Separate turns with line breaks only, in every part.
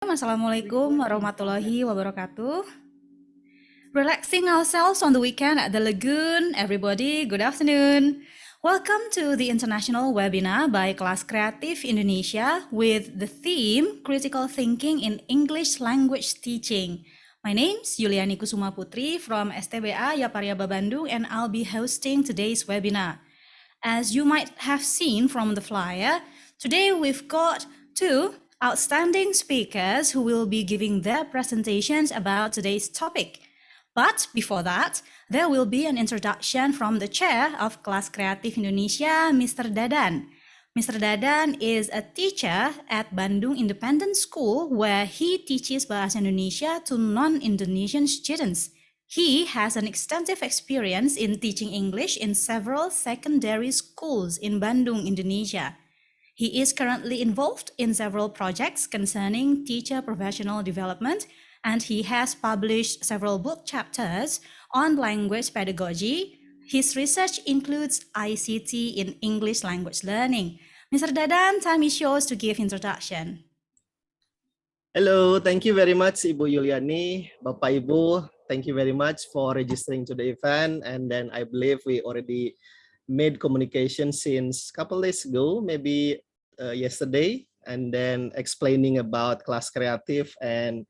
Assalamualaikum warahmatullahi wabarakatuh. Relaxing ourselves on the weekend at the lagoon. Everybody, good afternoon. Welcome to the international webinar by Kelas Kreatif Indonesia with the theme Critical Thinking in English Language Teaching. My name's Yuliani Kusuma Putri from STBA Yaparyaba Bandung, and I'll be hosting today's webinar. As you might have seen from the flyer, today we've got two outstanding speakers who will be giving their presentations about today's topic. But before that, there will be an introduction from the chair of Kelas Kreatif Indonesia, Mr. Dadan. Mr. Dadan is a teacher at Bandung Independent School where he teaches Bahasa Indonesia to non-Indonesian students. He has an extensive experience in teaching English in several secondary schools in Bandung, Indonesia. He is currently involved in several projects concerning teacher professional development, and he has published several book chapters on language pedagogy. His research includes ICT in English language learning. Mr. Dadan, time is yours to give introduction.
Hello, thank you very much Ibu Yuliani, Bapak Ibu, thank you very much for registering to the event. And then I believe we already made communication since a couple days ago, maybe yesterday, and then explaining about Kelas Kreatif and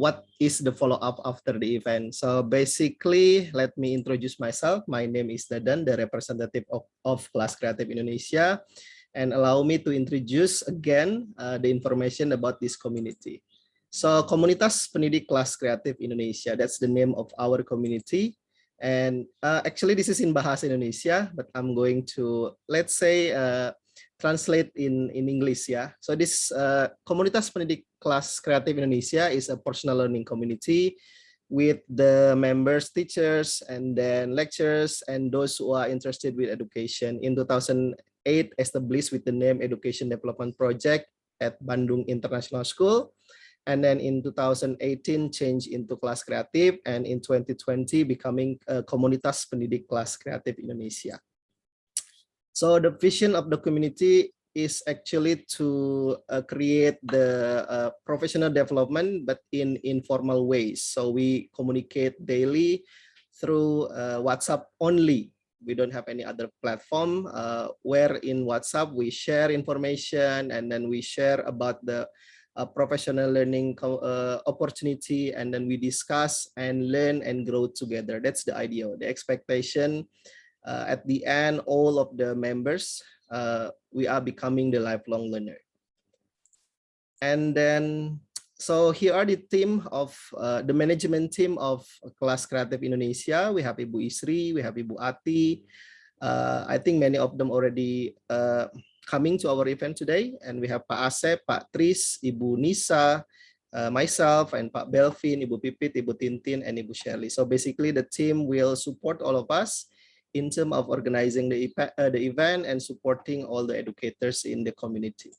what is the follow-up after the event. So basically, let me introduce myself. My name is Dadan, the representative of Kelas Kreatif Indonesia. And allow me to introduce again the information about this community. So Komunitas Pendidik Kelas Kreatif Indonesia, that's the name of our community. And actually this is in Bahasa Indonesia, but I'm going to, let's say, translate in English, yeah. So this Komunitas Pendidik Kelas Kreatif Indonesia is a personal learning community with the members, teachers, and then lecturers, and those who are interested with education. In 2008, established with the name Education Development Project at Bandung International School. And then in 2018, changed into Kelas Kreatif, and in 2020, becoming Komunitas Pendidik Kelas Kreatif Indonesia. So the vision of the community is actually to create the professional development, but in informal ways. So we communicate daily through WhatsApp only. We don't have any other platform where in WhatsApp we share information, and then we share about the professional learning opportunity, and then we discuss and learn and grow together. That's the idea. The expectation at the end, all of the members, we are becoming the lifelong learner. And then, so here are the team of the management team of Kelas Kreatif Indonesia. We have Ibu Isri, we have Ibu Ati. I think many of them already coming to our event today. And we have Pak Asep, Pak Tris, Ibu Nisa, myself, and Pak Belvin, Ibu Pipit, Ibu Tintin, and Ibu Shirley. So basically the team will support all of us in terms of organizing the event and supporting all the educators in the community.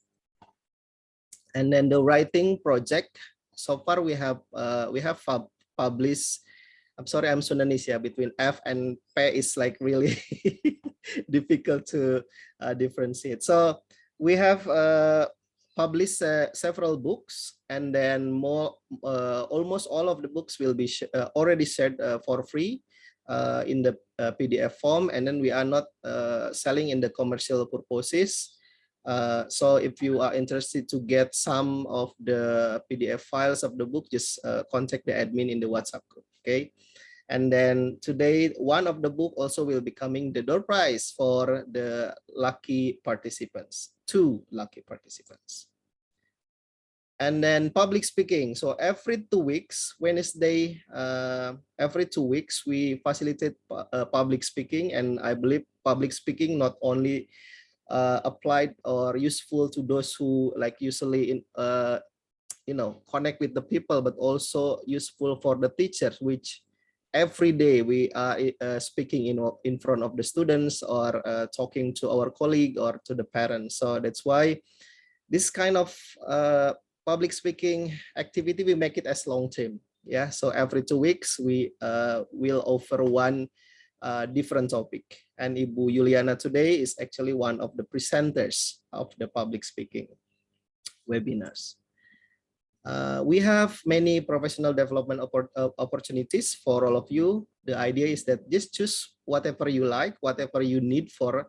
And then the writing project, so far we have published, I'm sorry, I'm Sundanese, yeah, between F and P is like really difficult to differentiate. So we have published several books, and then almost all of the books will be already shared for free in the PDF form, and then we are not selling in the commercial purposes. So if you are interested to get some of the PDF files of the book, just contact the admin in the WhatsApp group, okay? And then today, one of the book also will be coming the door prize for the lucky participants, 2 lucky participants. And then public speaking. So every 2 weeks, Wednesday, every 2 weeks, we facilitate public speaking. And I believe public speaking not only applied or useful to those who like usually connect with the people, but also useful for the teachers, which every day we are speaking in front of the students or talking to our colleague or to the parents. So that's why this kind of public speaking activity, we make it as long term. Yeah, so every 2 weeks we will offer one different topic. And Ibu Yuliana today is actually one of the presenters of the public speaking webinars. We have many professional development opportunities for all of you. The idea is that just choose whatever you like, whatever you need for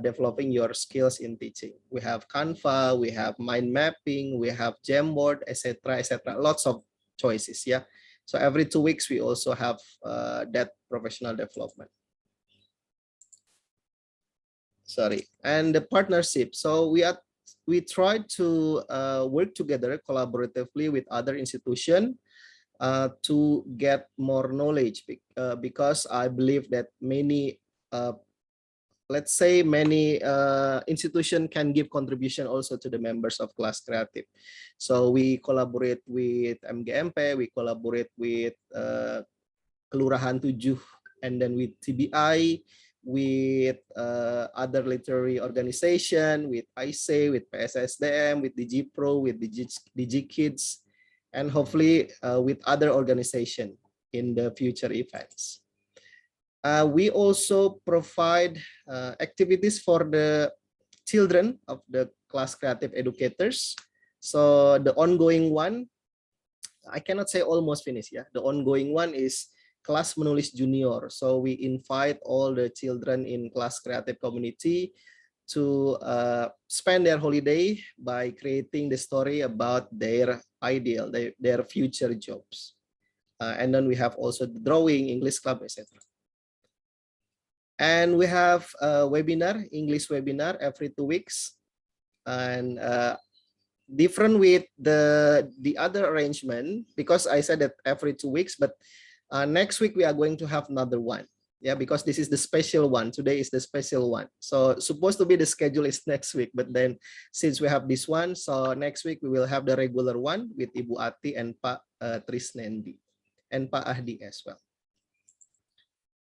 developing your skills in teaching. We have Canva, we have mind mapping, we have Jamboard, etc., etc. Lots of choices, yeah. So every 2 weeks we also have that professional development. Sorry, and the partnership. So we try to work together collaboratively with other institutions to get more knowledge, because I believe that many let's say many institutions can give contribution also to the members of Kelas Kreatif. So we collaborate with MGMP, we collaborate with Kelurahan 7, and then with TBI, with other literary organization, with IC, with PSSDM, with DigiPro, with DigiKids, and hopefully with other organization in the future events. We also provide activities for the children of the Kelas Kreatif educators. So the ongoing one, I cannot say almost finished, yeah. The ongoing one is Kelas Menulis Junior. So we invite all the children in Kelas Kreatif community to spend their holiday by creating the story about their ideal, their future jobs. And then we have also the drawing, English club, etc. And we have a webinar, English webinar every 2 weeks. And different with the other arrangement, because I said that every 2 weeks, but next week we are going to have another one. Yeah, because this is the special one. Today is the special one. So supposed to be the schedule is next week, but then since we have this one, so next week we will have the regular one with Ibu Ati and Pak Trisnendi and Pak Ahdi as well.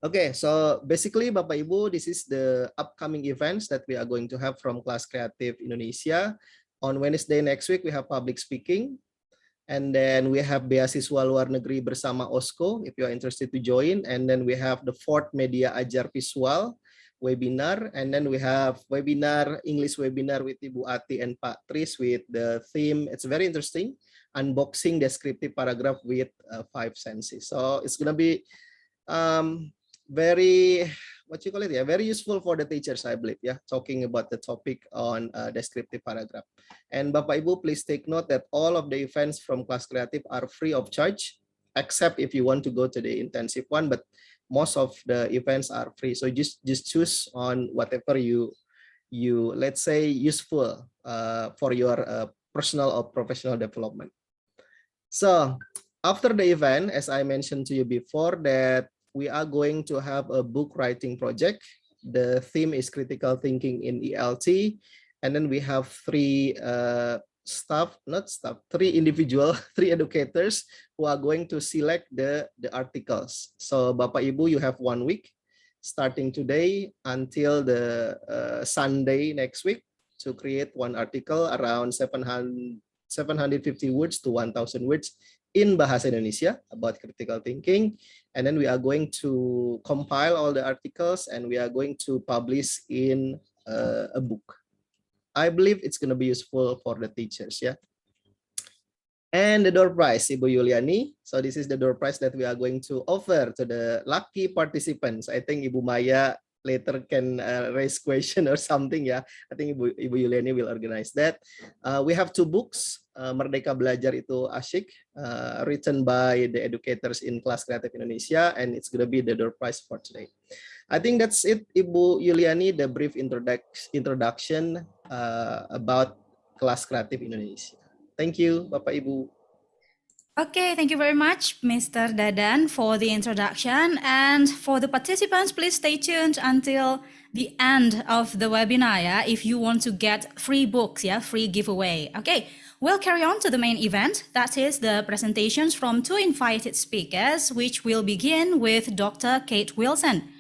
Okay, so basically Bapak Ibu, this is the upcoming events that we are going to have from Kelas Kreatif Indonesia. On Wednesday next week, we have public speaking. And then we have Beasiswa Luar Negeri bersama OSCO, if you are interested to join. And then we have the 4th Media Ajar Visual webinar. And then we have webinar, English webinar with Ibu Ati and Pak Tris with the theme, it's very interesting, unboxing descriptive paragraph with 5 senses. So it's going to be very, what you call it, yeah, very useful for the teachers, I believe, yeah, talking about the topic on descriptive paragraph. And Bapak Ibu, please take note that all of the events from Kelas Kreatif are free of charge, except if you want to go to the intensive one, but most of the events are free. So just choose on whatever you let's say useful for your personal or professional development. So after the event, as I mentioned to you before, that we are going to have a book writing project. The theme is critical thinking in ELT. And then we have 3 individual, 3 educators who are going to select the articles. So Bapak Ibu, you have 1 week starting today until the Sunday next week to create 1 article around 750 words to 1,000 words in Bahasa Indonesia about critical thinking. And then we are going to compile all the articles and we are going to publish in a book. I believe it's going to be useful for the teachers, yeah. And the door prize, Ibu Yuliani. So this is the door prize that we are going to offer to the lucky participants. I think Ibu Maya later can raise question or something, ya. I think Ibu Yuliani will organize that. We have 2 books. Merdeka Belajar Itu Asyik, written by the educators in Kelas Kreatif Indonesia, and it's going to be the door prize for today. I think that's it, Ibu Yuliani, the brief introduction about Kelas Kreatif Indonesia. Thank you, Bapak Ibu.
Okay, thank you very much, Mr. Dadan, for the introduction. And for the participants, please stay tuned until the end of the webinar, yeah, if you want to get free books, yeah, free giveaway. Okay, we'll carry on to the main event. That is the presentations from 2 invited speakers, which will begin with Dr. Kate Wilson.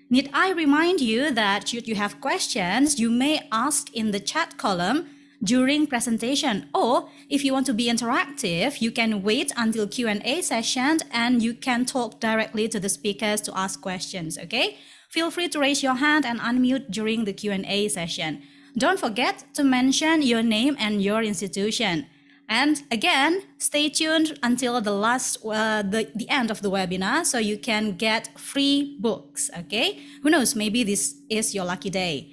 Need I remind you that should you have questions, you may ask in the chat column during presentation, or if you want to be interactive, you can wait until Q&A session and you can talk directly to the speakers to ask questions, okay? Feel free to raise your hand and unmute during the Q&A session. Don't forget to mention your name and your institution. And again, stay tuned until the end of the webinar so you can get free books, okay? Who knows, maybe this is your lucky day.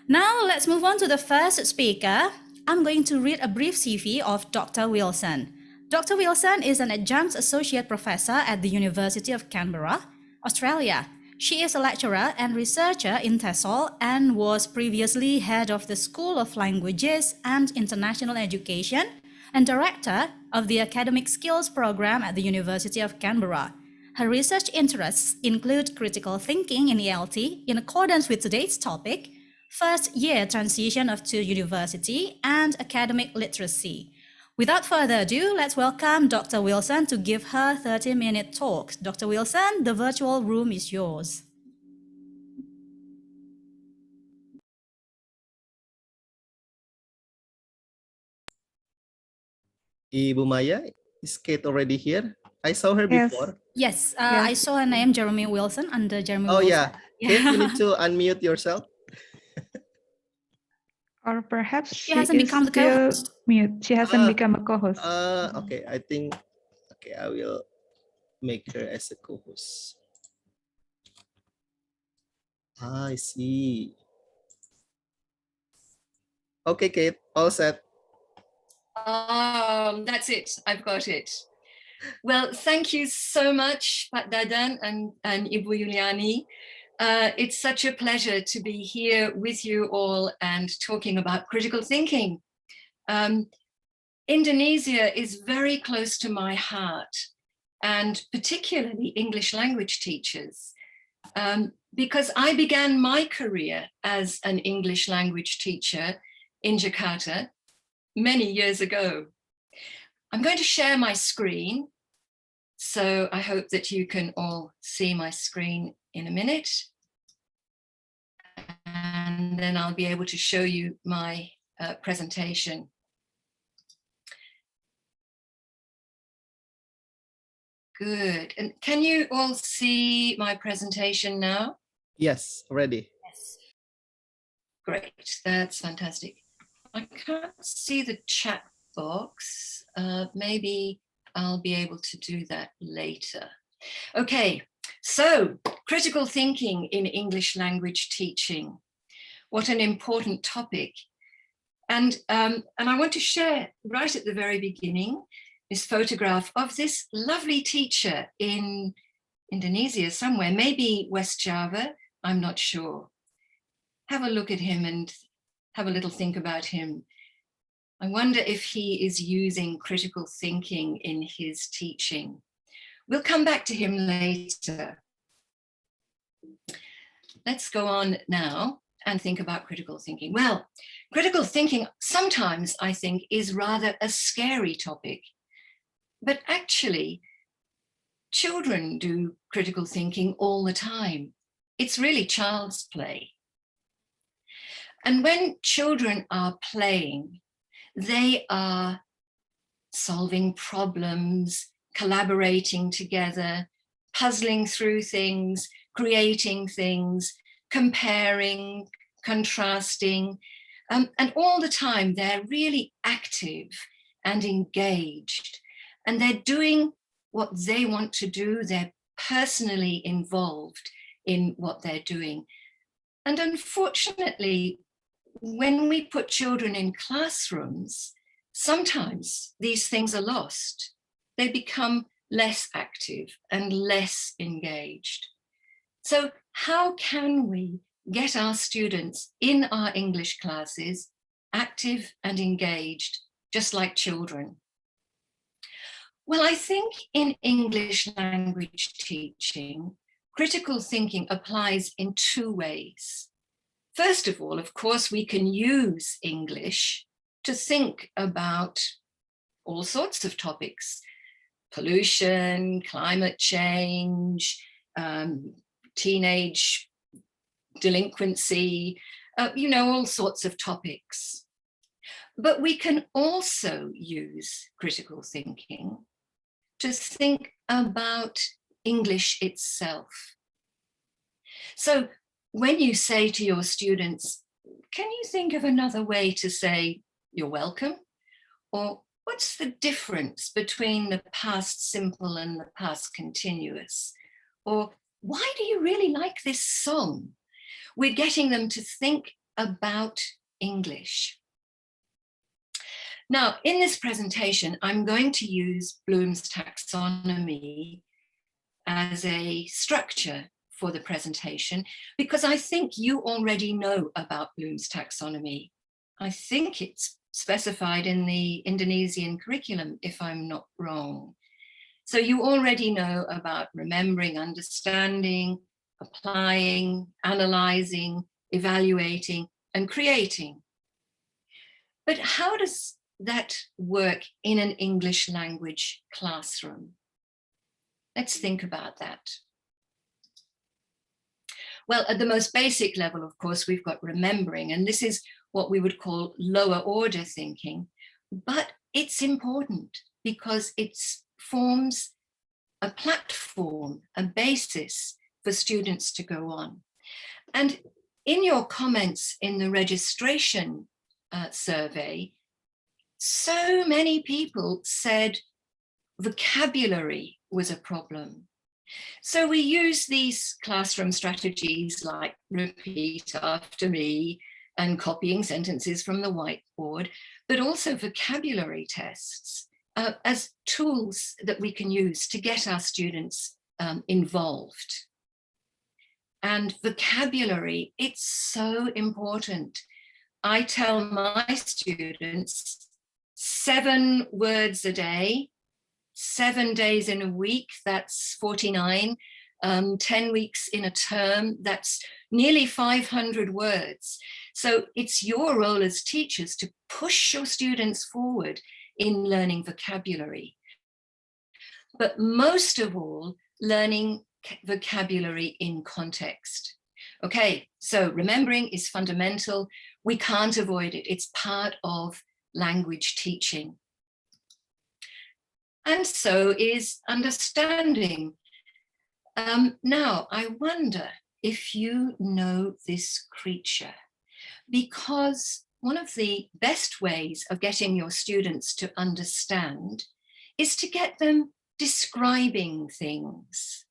Now let's move on to the first speaker. I'm going to read a brief CV of Dr. Wilson. Dr. Wilson is an adjunct associate professor at the University of Canberra, Australia. She is a lecturer and researcher in TESOL and was previously head of the School of Languages and International Education and director of the Academic Skills Program at the University of Canberra. Her research interests include critical thinking in ELT in accordance with today's topic, first-year transition to university, and academic literacy. Without further ado, let's welcome Dr. Wilson to give her 30-minute talk. Dr. Wilson, the virtual room is yours.
Ibu Maya, is Kate already here? I saw her before.
Yes, I saw her name, Jeremy Wilson, under Jeremy Wilson.
Yeah. Kate, you need to unmute yourself.
Or perhaps
she hasn't become the co-host.
Mute. She hasn't become a co-host.
Okay, I think, I will make her as a co-host. I see. Okay, Kate, all set.
That's it. I've got it. Well, thank you so much, Pak Dadan and Ibu Yuliani. It's such a pleasure to be here with you all and talking about critical thinking. Indonesia is very close to my heart, and particularly English language teachers, because I began my career as an English language teacher in Jakarta many years ago. I'm going to share my screen, so I hope that you can all see my screen in a minute. And then I'll be able to show you my presentation. Good. And can you all see my presentation now?
Yes, ready.
Yes.
Great, that's fantastic. I can't see the chat box. Maybe I'll be able to do that later. Okay, so critical thinking in English language teaching. What an important topic. And I want to share right at the very beginning this photograph of this lovely teacher in Indonesia somewhere, maybe West Java, I'm not sure. Have a look at him and have a little think about him. I wonder if he is using critical thinking in his teaching. We'll come back to him later. Let's go on now and think about critical thinking. Well, critical thinking sometimes, I think, is rather a scary topic. But actually, children do critical thinking all the time. It's really child's play. And when children are playing, they are solving problems, collaborating together, puzzling through things, creating things, comparing, contrasting, and all the time they're really active and engaged, and they're doing what they want to do. They're personally involved in what they're doing. And unfortunately, when we put children in classrooms, sometimes these things are lost. They become less active and less engaged. So how can we get our students in our English classes active and engaged, just like children? Well, I think in English language teaching, critical thinking applies in two ways. First of all, of course, we can use English to think about all sorts of topics: pollution, climate change, teenage delinquency, all sorts of topics. But we can also use critical thinking to think about English itself. So when you say to your students, can you think of another way to say you're welcome? Or what's the difference between the past simple and the past continuous? Or why do you really like this song? We're getting them to think about English. Now, in this presentation, I'm going to use Bloom's taxonomy as a structure for the presentation, because I think you already know about Bloom's taxonomy. I think it's specified in the Indonesian curriculum, if I'm not wrong. So you already know about remembering, understanding, applying, analyzing, evaluating, and creating. But how does that work in an English language classroom? Let's think about that. Well, at the most basic level, of course, we've got remembering, and this is what we would call lower order thinking, but it's important because it forms a platform, a basis for students to go on. And in your comments in the registration survey, so many people said vocabulary was a problem. So we use these classroom strategies like repeat after me and copying sentences from the whiteboard, but also vocabulary tests as tools that we can use to get our students involved. And vocabulary, it's so important. I tell my students 7 words a day, 7 days in a week, that's 49, 10 weeks in a term, that's nearly 500 words. So it's your role as teachers to push your students forward in learning vocabulary. But most of all, learning vocabulary in context. Okay, so remembering is fundamental. We can't avoid it. It's part of language teaching. And so is understanding. Now, I wonder if you know this creature, because one of the best ways of getting your students to understand is to get them describing things.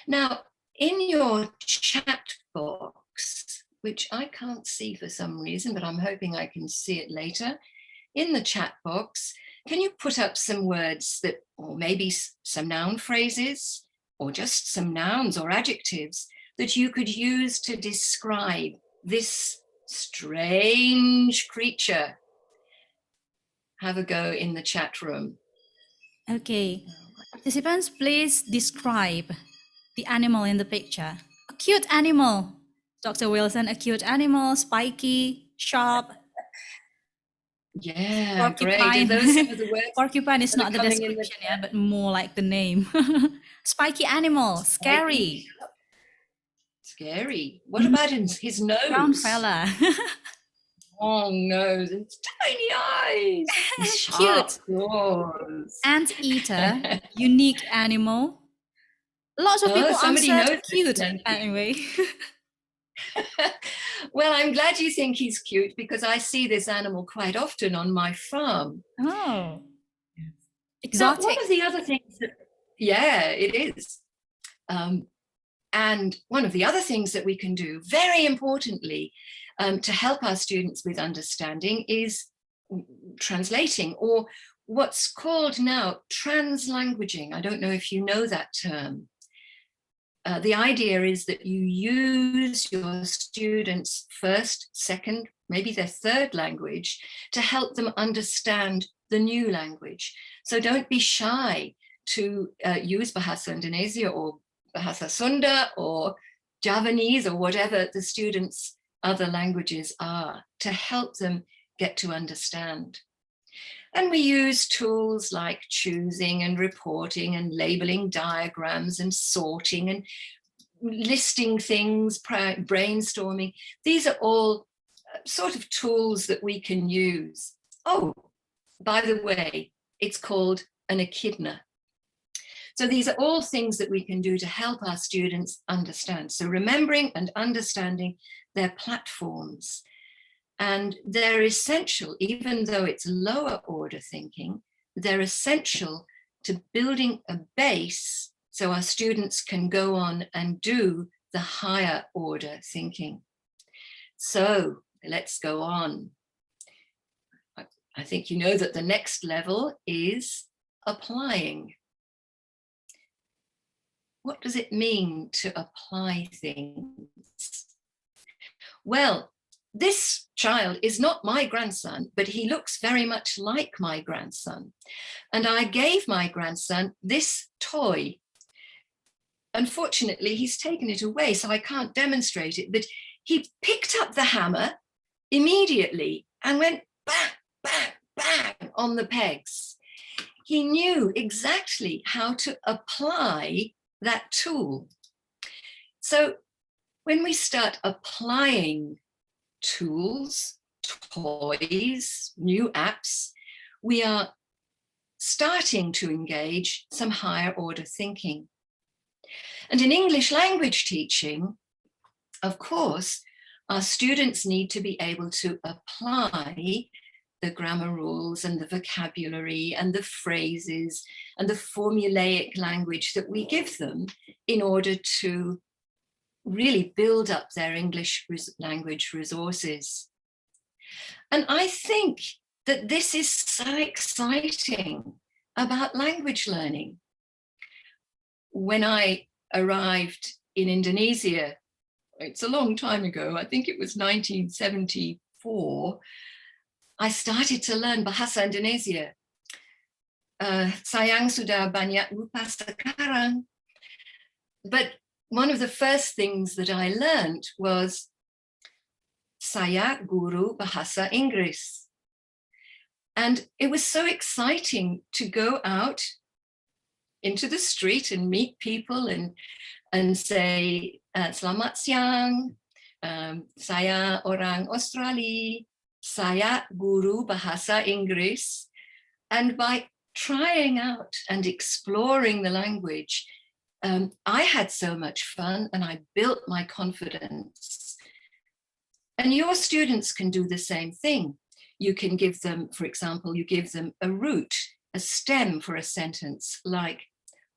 Now, in your chat box, which I can't see for some reason, but I'm hoping I can see it later, in the chat box, can you put up some words that, or maybe some noun phrases, or just some nouns or adjectives that you could use to describe this strange creature? Have a go in the chat room.
Okay, participants, please describe the animal in the picture. A cute animal, Dr. Wilson, a cute animal, spiky, sharp.
Yeah, great.
Porcupine.
Are those some of the words?
Porcupine is
that are
not the
coming in the
description, yeah, but more like the name. Spiky animal, scary.
Scary. What about his nose?
Brown fella.
Long nose and tiny eyes.
Cute.
Claws.
Anteater, unique animal. Lots of people
somebody
answered
knows
cute.
it.
Anyway.
Well, I'm glad you think he's cute because I see this animal quite often on my farm.
Oh.
Now,
Exotic.
one of the other things that, yeah, it is. And one of the other things that we can do, very importantly, to help our students with understanding is translating, or what's called now translanguaging. I don't know if you know that term. The idea is that you use your students' first, second, maybe their third language to help them understand the new language. So don't be shy to use Bahasa Indonesia or Bahasa Sunda or Javanese or whatever the students' other languages are to help them get to understand. And we use tools like choosing and reporting and labeling diagrams and sorting and listing things, brainstorming. These are all sort of tools that we can use. Oh, by the way, it's called an echidna. So these are all things that we can do to help our students understand. So remembering and understanding their platforms. And they're essential, even though it's lower order thinking, they're essential to building a base so our students can go on and do the higher order thinking. So let's go on. I think you know that the next level is applying. What does it mean to apply things? Well, this child is not my grandson, but he looks very much like my grandson. And I gave my grandson this toy. Unfortunately, he's taken it away, so I can't demonstrate it, but he picked up the hammer immediately and went bang, bang, bang on the pegs. He knew exactly how to apply that tool. So when we start applying tools, toys, new apps, we are starting to engage some higher order thinking. And in English language teaching, of course, our students need to be able to apply the grammar rules and the vocabulary and the phrases and the formulaic language that we give them in order to really build up their English language resources. And I think that this is so exciting about language learning. When I arrived in Indonesia, it's a long time ago, I think it was 1974, I started to learn Bahasa Indonesia. Sayang sudah banyak lupa sekarang. But one of the first things that I learned was saya guru bahasa Inggris. And it was so exciting to go out into the street and meet people and say, selamat siang, saya orang Australia, saya guru bahasa Inggris. And by trying out and exploring the language, I had so much fun and I built my confidence. And your students can do the same thing. You can give them, for example, you give them a root, a stem for a sentence, like,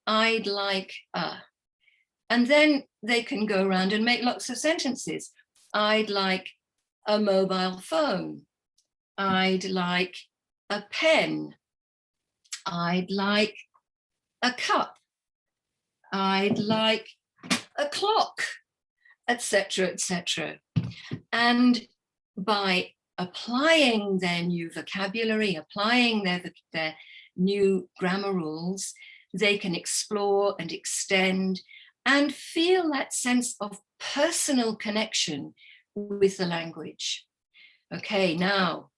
I'd like a. And then they can go around and make lots of sentences. I'd like a mobile phone. I'd like a pen. I'd like a cup. I'd like a clock, etc., etc. And by applying their new vocabulary, applying their new grammar rules, they can explore and extend and feel that sense of personal connection with the language. Okay, now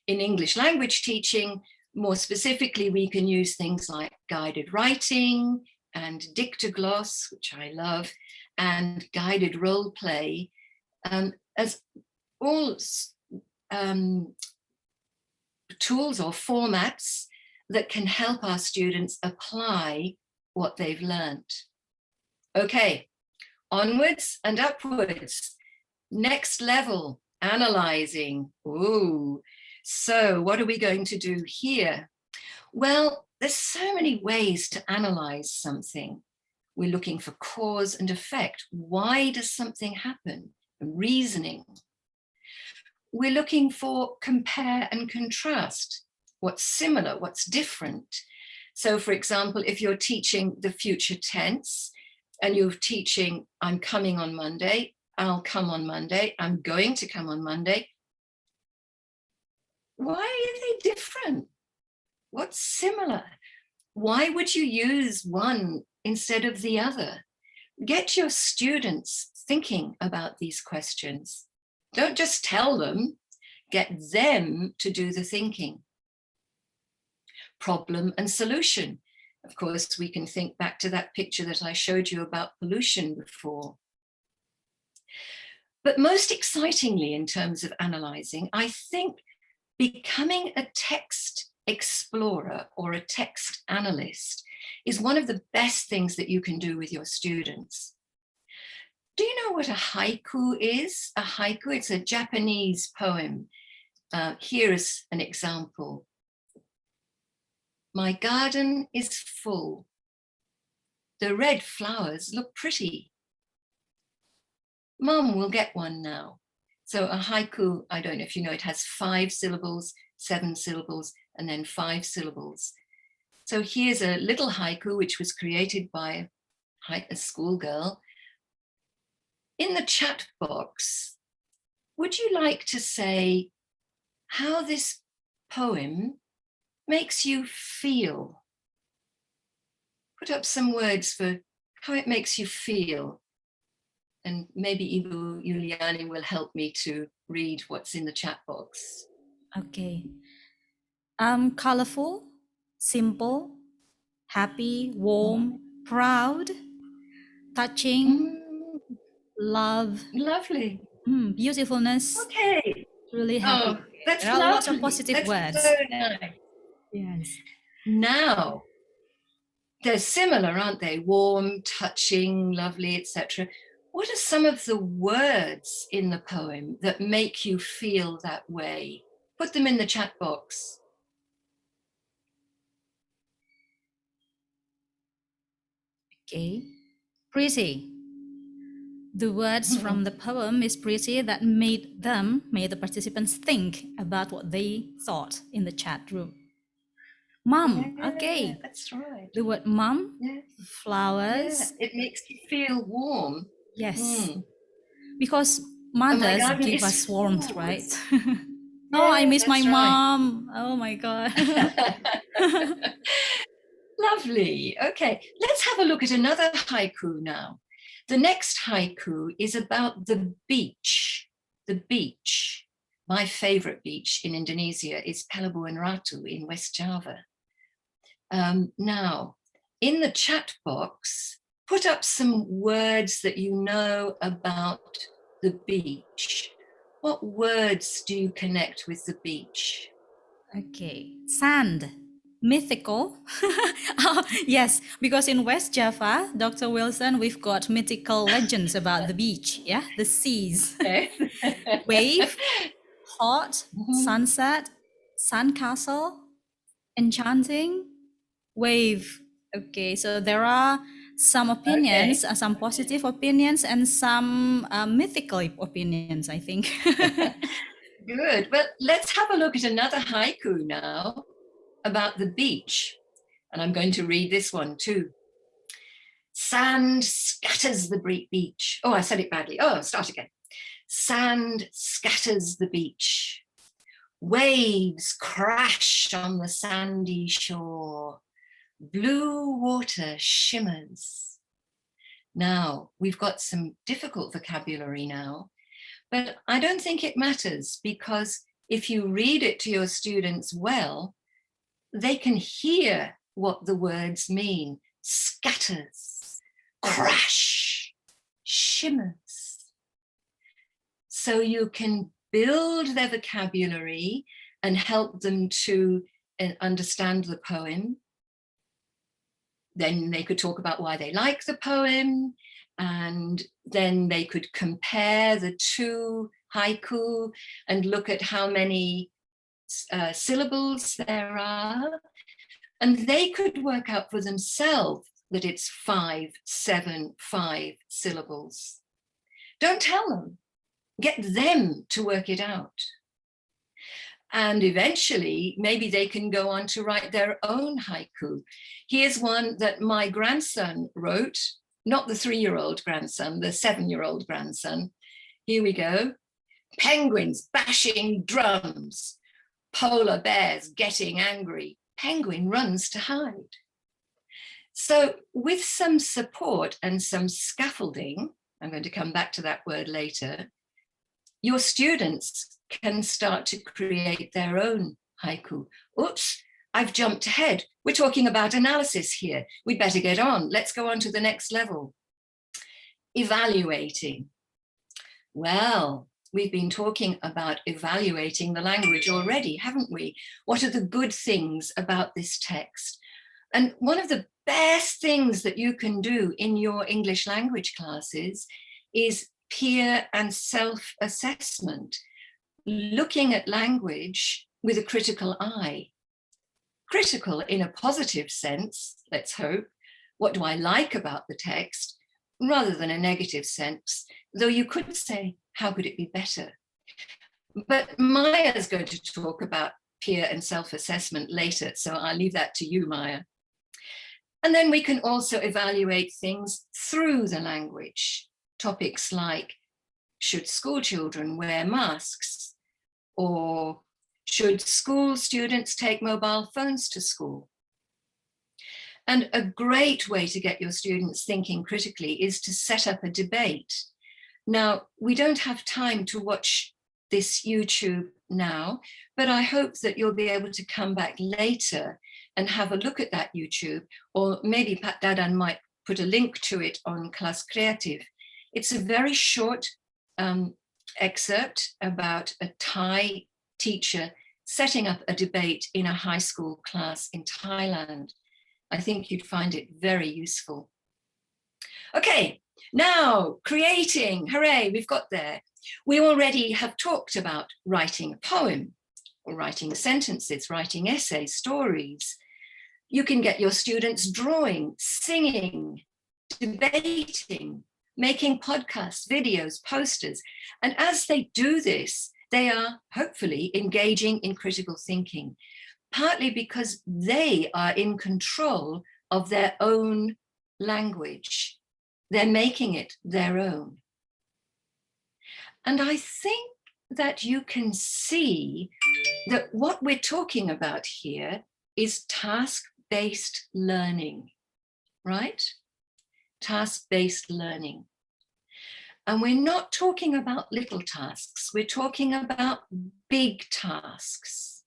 in English language teaching, more specifically, we can use things like guided writing and dictogloss, which I love, and guided role play as all tools or formats that can help our students apply what they've learned. Okay, onwards and upwards. Next level, analyzing. Ooh, so what are we going to do here? Well, there's so many ways to analyze something. We're looking for cause and effect. Why does something happen? Reasoning. We're looking for compare and contrast. What's similar, what's different? So for example, if you're teaching the future tense and you're teaching, I'm coming on Monday, I'll come on Monday, I'm going to come on Monday. Why are they different? What's similar? Why would you use one instead of the other? Get your students thinking about these questions. Don't just tell them, get them to do the thinking. Problem and solution. Of course, we can think back to that picture that I showed you about pollution before. But most excitingly, in terms of analyzing, I think becoming a text explorer or a text analyst is one of the best things that you can do with your students. Do you know what a haiku is? A haiku, it's a Japanese poem. Here is an example. My garden is full. The red flowers look pretty. Mum will get one now. So a haiku, I don't know if you know, it has 5 syllables, 7 syllables, and then 5 syllables. So here's a little haiku which was created by a schoolgirl. In the chat box, would you like to say how this poem makes you feel? Put up some words for how it makes you feel. And maybe Ibu Yuliani will help me to read what's in the chat box.
Okay. Colorful, simple, happy, warm, proud, touching, love,
Lovely.
beautifulness,
Okay.
really happy.
Oh, that's
There are
lovely.
lots of positive
That's
words.
so nice.
Yes.
Now, they're similar, aren't they? Warm, touching, lovely, etc. What are some of the words in the poem that make you feel that way? Put them in the chat box.
Okay. Pretty. The words from the poem is pretty that made the participants think about what they thought in the chat room. Mum,
Yeah,
okay.
that's right.
The word mum,
Yeah.
flowers,
Yeah, it makes you feel warm.
yes. Because
And my
mothers
garden
give
is
us warmth,
full.
right?
Yeah,
Oh, I miss my
that's right.
mom. Oh my God.
Lovely. Okay, let's have a look at another haiku now. The next haiku is about the beach. The beach. My favorite beach in Indonesia is Pelabuhan Ratu in West Java. Now, in the chat box, put up some words that you know about the beach. What words do you connect with the beach?
Okay, sand, mythical. Oh, yes, because in West Java, Dr. Wilson, we've got mythical legends about the beach, yeah, the seas.
Okay.
Wave, hot,
Mhm.
sunset, sandcastle, enchanting, wave. Okay, so there are some opinions, some positive opinions, and some mythical opinions, I think.
Good. Well, let's have a look at another haiku now about the beach. And I'm going to read this one too. Sand scatters the beach. Oh, I said it badly. Oh, I'll start again. Sand scatters the beach. Waves crash on the sandy shore. Blue water shimmers. Now, we've got some difficult vocabulary now, but I don't think it matters, because if you read it to your students well, they can hear what the words mean. Scatters, crash, shimmers. So you can build their vocabulary and help them to understand the poem. Then they could talk about why they like the poem, and then they could compare the two haiku and look at how many syllables there are, and they could work out for themselves that it's 5, 7, 5 syllables. Don't tell them, get them to work it out. And eventually, maybe they can go on to write their own haiku. Here's one that my grandson wrote, not the 3-year-old grandson, the 7-year-old grandson. Here we go. Penguins bashing drums. Polar bears getting angry. Penguin runs to hide. So with some support and some scaffolding, I'm going to come back to that word later, your students can start to create their own haiku. Oops, I've jumped ahead. We're talking about analysis here. We'd better get on. Let's go on to the next level. Evaluating. Well, we've been talking about evaluating the language already, haven't we? What are the good things about this text? And one of the best things that you can do in your English language classes is peer and self-assessment, looking at language with a critical eye. Critical in a positive sense, let's hope. What do I like about the text? Rather than a negative sense, though you could say, how could it be better? But Maya's going to talk about peer and self-assessment later, so I'll leave that to you, Maya. And then we can also evaluate things through the language. Topics like, should school children wear masks? Or should school students take mobile phones to school? And a great way to get your students thinking critically is to set up a debate. Now, we don't have time to watch this YouTube now, but I hope that you'll be able to come back later and have a look at that YouTube, or maybe Pat Dadan might put a link to it on Class Creative. It's a very short excerpt about a Thai teacher setting up a debate in a high school class in Thailand. I think you'd find it very useful. Okay, now creating, hooray, we've got there. We already have talked about writing a poem, or writing sentences, writing essays, stories. You can get your students drawing, singing, debating, making podcasts, videos, posters. And as they do this, they are hopefully engaging in critical thinking, partly because they are in control of their own language. They're making it their own. And I think that you can see that what we're talking about here is task-based learning, right? Task-based learning. And we're not talking about little tasks, we're talking about big tasks.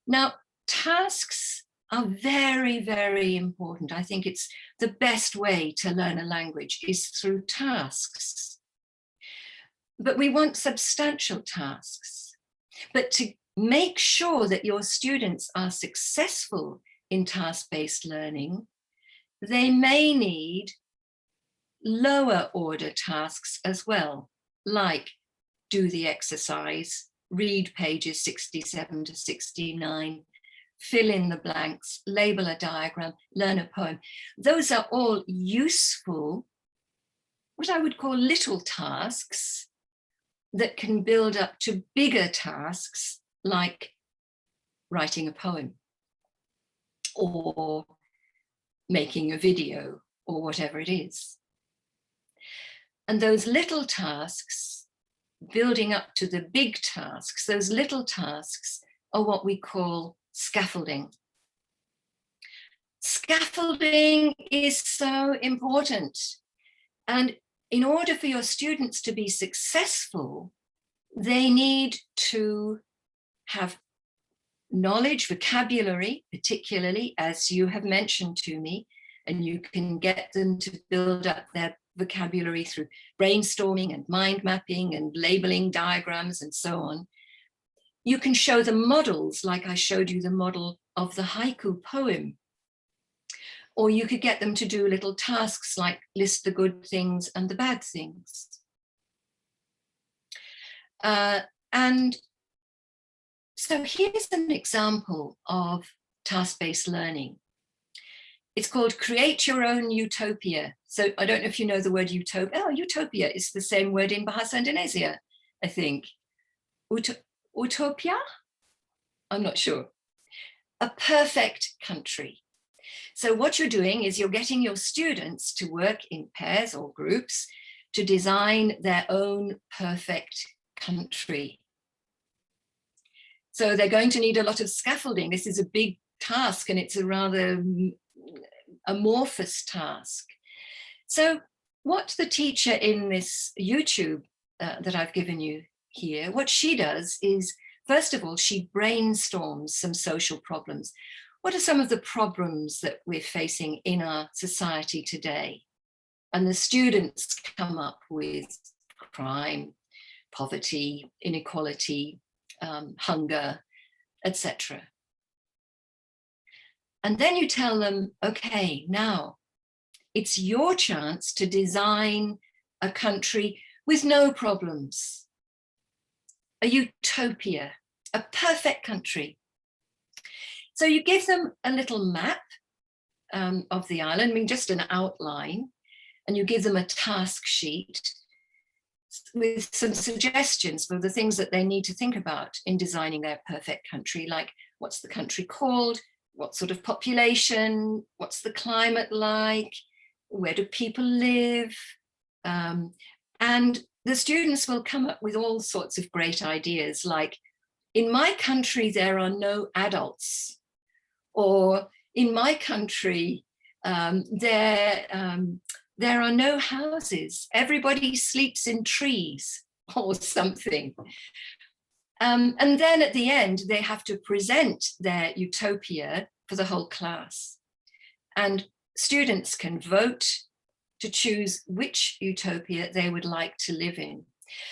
Now, tasks are very, very important. I think it's the best way to learn a language is through tasks. But we want substantial tasks. But to make sure that your students are successful in task-based learning, they may need lower order tasks as well, like do the exercise, read pages 67 to 69, fill in the blanks, label a diagram, learn a poem. Those are all useful, what I would call little tasks that can build up to bigger tasks like writing a poem or making a video or whatever it is. And those little tasks building up to the big tasks, those little tasks are what we call scaffolding. Scaffolding is so important. And in order for your students to be successful, they need to have knowledge, vocabulary, particularly, as you have mentioned to me, and you can get them to build up their vocabulary through brainstorming and mind mapping and labeling diagrams and so on. You can show them models, like I showed you the model of the haiku poem. Or you could get them to do little tasks like list the good things and the bad things. And so here's an example of task-based learning. It's called Create Your Own Utopia. So I don't know if you know the word utopia. Oh, utopia is the same word in Bahasa Indonesia, I think. Utopia? I'm not sure. A perfect country. So what you're doing is you're getting your students to work in pairs or groups to design their own perfect country. So they're going to need a lot of scaffolding. This is a big task and it's a rather amorphous task. So what the teacher in this YouTube that I've given you here, what she does is, first of all, she brainstorms some social problems. What are some of the problems that we're facing in our society today? And the students come up with crime, poverty, inequality, hunger, etc. And then you tell them, okay, now it's your chance to design a country with no problems, a utopia, a perfect country. So you give them a little map of the island, I mean, just an outline, and you give them a task sheet with some suggestions for the things that they need to think about in designing their perfect country, like what's the country called, what sort of population, what's the climate like, where do people live? And the students will come up with all sorts of great ideas, like, in my country, there are no adults, or in my country, there are no houses, everybody sleeps in trees, or something. And then at the end, they have to present their utopia for the whole class. And students can vote to choose which utopia they would like to live in.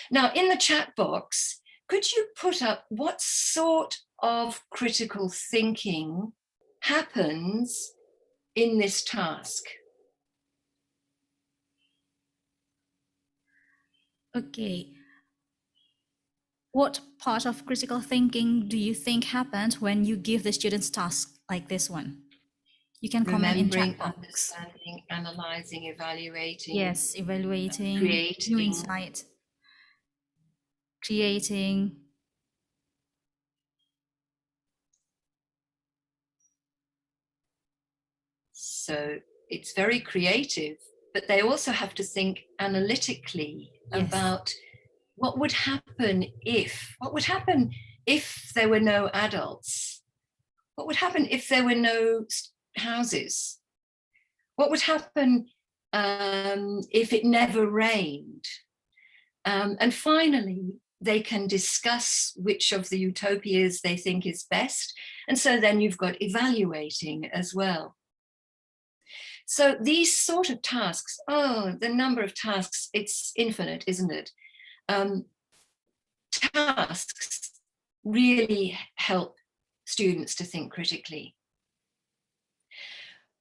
Now, in the chat box, could you put up what sort of critical thinking happens in this task?
Okay. What part of critical thinking do you think happens when you give the students tasks like this one? You can comment in
Remembering,
chat box.
understanding, analyzing, evaluating.
Yes, evaluating,
creating.
new insight, creating.
So it's very creative, but they also have to think analytically
Yes.
about what would happen if there were no adults? What would happen if there were no houses? What would happen if it never rained? And finally, they can discuss which of the utopias they think is best. And so then you've got evaluating as well. So these sort of tasks, the number of tasks, it's infinite, isn't it? Tasks really help students to think critically.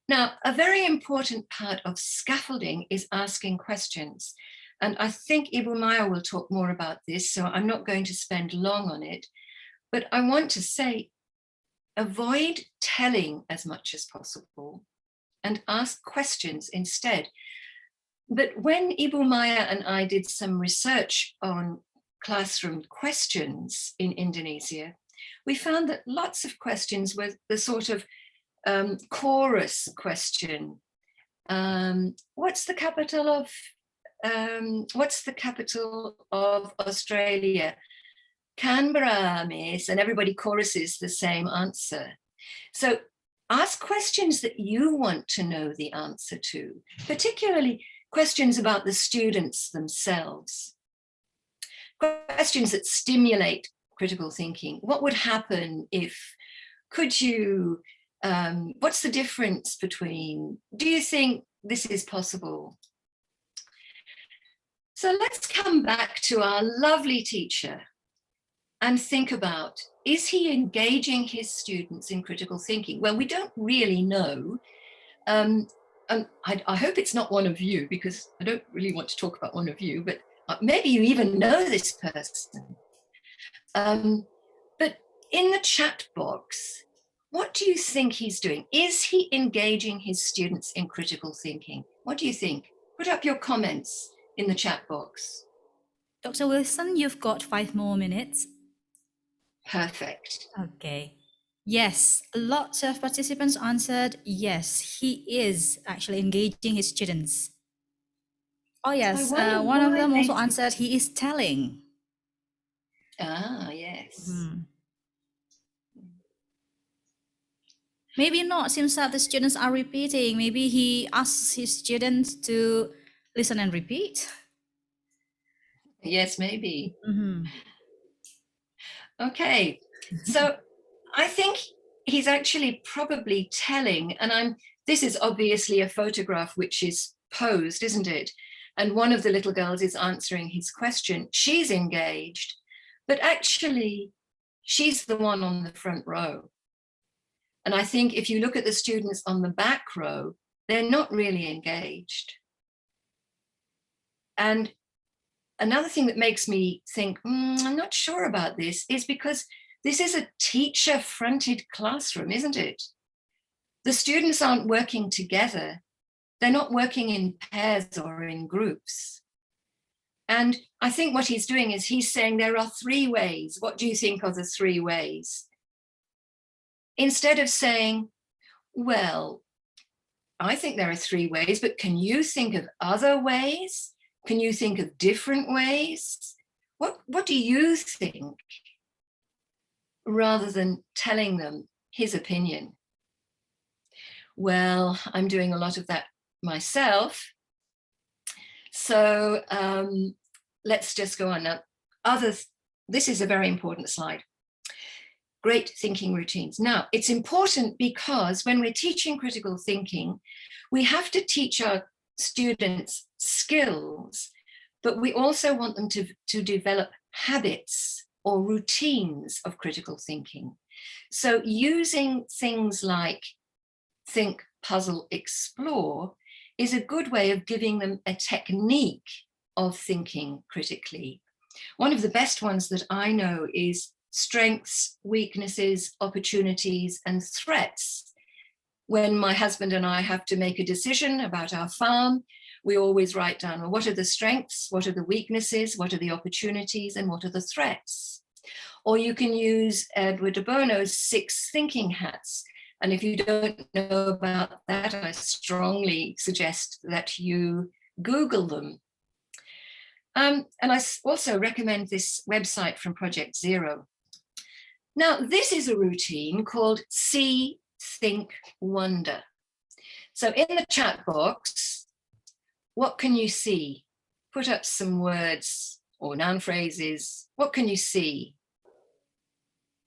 Now, a very important part of scaffolding is asking questions. And I think Ibu Maya will talk more about this, so I'm not going to spend long on it. But I want to say, avoid telling as much as possible and ask questions instead. But when Ibu Maya and I did some research on classroom questions in Indonesia, we found that lots of questions were the sort of chorus question. What's the capital of Australia? Canberra, miss, and everybody choruses the same answer. So ask questions that you want to know the answer to, particularly questions about the students themselves. Questions that stimulate critical thinking. What would happen if, could you, what's the difference between, do you think this is possible? So let's come back to our lovely teacher and think about, is he engaging his students in critical thinking? Well, we don't really know. And I hope it's not one of you, because I don't really want to talk about one of you, but maybe you even know this person. But in the chat box, what do you think he's doing? Is he engaging his students in critical thinking? What do you think? Put up your comments in the chat box.
Dr. Wilson, you've got 5 more minutes.
Perfect.
Okay. Yes, lots of participants answered yes, he is actually engaging his students. Oh yes, one of them also answered he is telling.
Ah, yes.
Maybe not, seems that the students are repeating. Maybe he asks his students to listen and repeat.
Yes, maybe. Okay, so I think he's actually probably telling, and this is obviously a photograph which is posed, isn't it? And one of the little girls is answering his question. She's engaged, but actually she's the one on the front row. And I think if you look at the students on the back row, they're not really engaged. And another thing that makes me think, I'm not sure about this, is because this is a teacher-fronted classroom, isn't it? The students aren't working together. They're not working in pairs or in groups. And I think what he's doing is he's saying there are 3 ways. What do you think are the 3 ways? Instead of saying, well, I think there are 3 ways, but can you think of other ways? Can you think of different ways? What do you think? Rather than telling them his opinion. Well, I'm doing a lot of that myself. So let's just go on now. This is a very important slide. Great thinking routines. Now, it's important because when we're teaching critical thinking, we have to teach our students skills, but we also want them to develop habits or routines of critical thinking. So using things like think, puzzle, explore is a good way of giving them a technique of thinking critically. One of the best ones that I know is strengths, weaknesses, opportunities, and threats. When my husband and I have to make a decision about our farm, we always write down, well, what are the strengths, what are the weaknesses, what are the opportunities, and what are the threats? Or you can use Edward de Bono's 6 thinking hats. And if you don't know about that, I strongly suggest that you Google them. And I also recommend this website from Project Zero. Now, this is a routine called See, Think, Wonder. So in the chat box, what can you see? Put up some words or noun phrases. What can you see?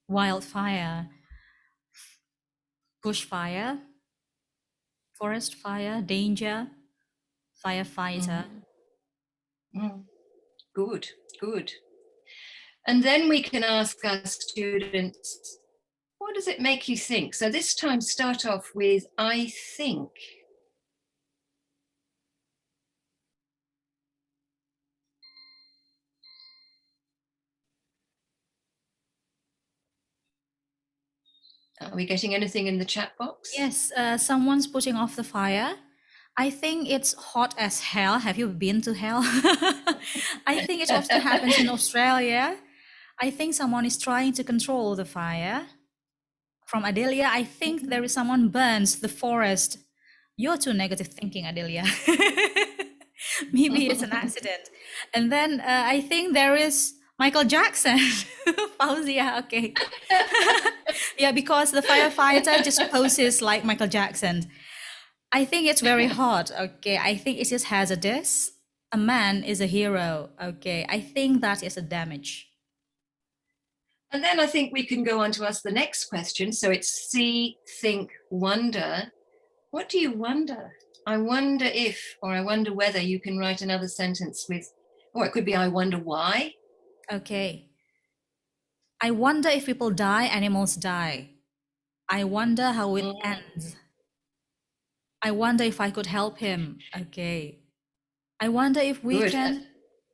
Wildfire, bushfire, forest fire, danger, firefighter.
Good, good. And then we can ask our students, what does it make you think? So this time start off with, I think. Are we getting anything in the chat box?
Yes, someone's putting off the fire. I think it's hot as hell. Have you been to hell? I think it often happens in Australia. I think someone is trying to control the fire. From Adelia, I think there is someone burns the forest. You're too negative thinking, Adelia. Maybe it's an accident. And then I think there is Michael Jackson. Fauzia, okay. Yeah, because the firefighter just poses like Michael Jackson. I think it's very hot. Okay, I think it is hazardous. A man is a hero. Okay, I think that is a damage.
And then I think we can go on to ask the next question. So it's see, think, wonder. What do you wonder? I wonder if, or I wonder whether you can write another sentence with, or it could be I wonder why.
Okay. I wonder if people die, animals die. I wonder how it ends. I wonder if I could help him. Okay. I wonder if we
Good.
can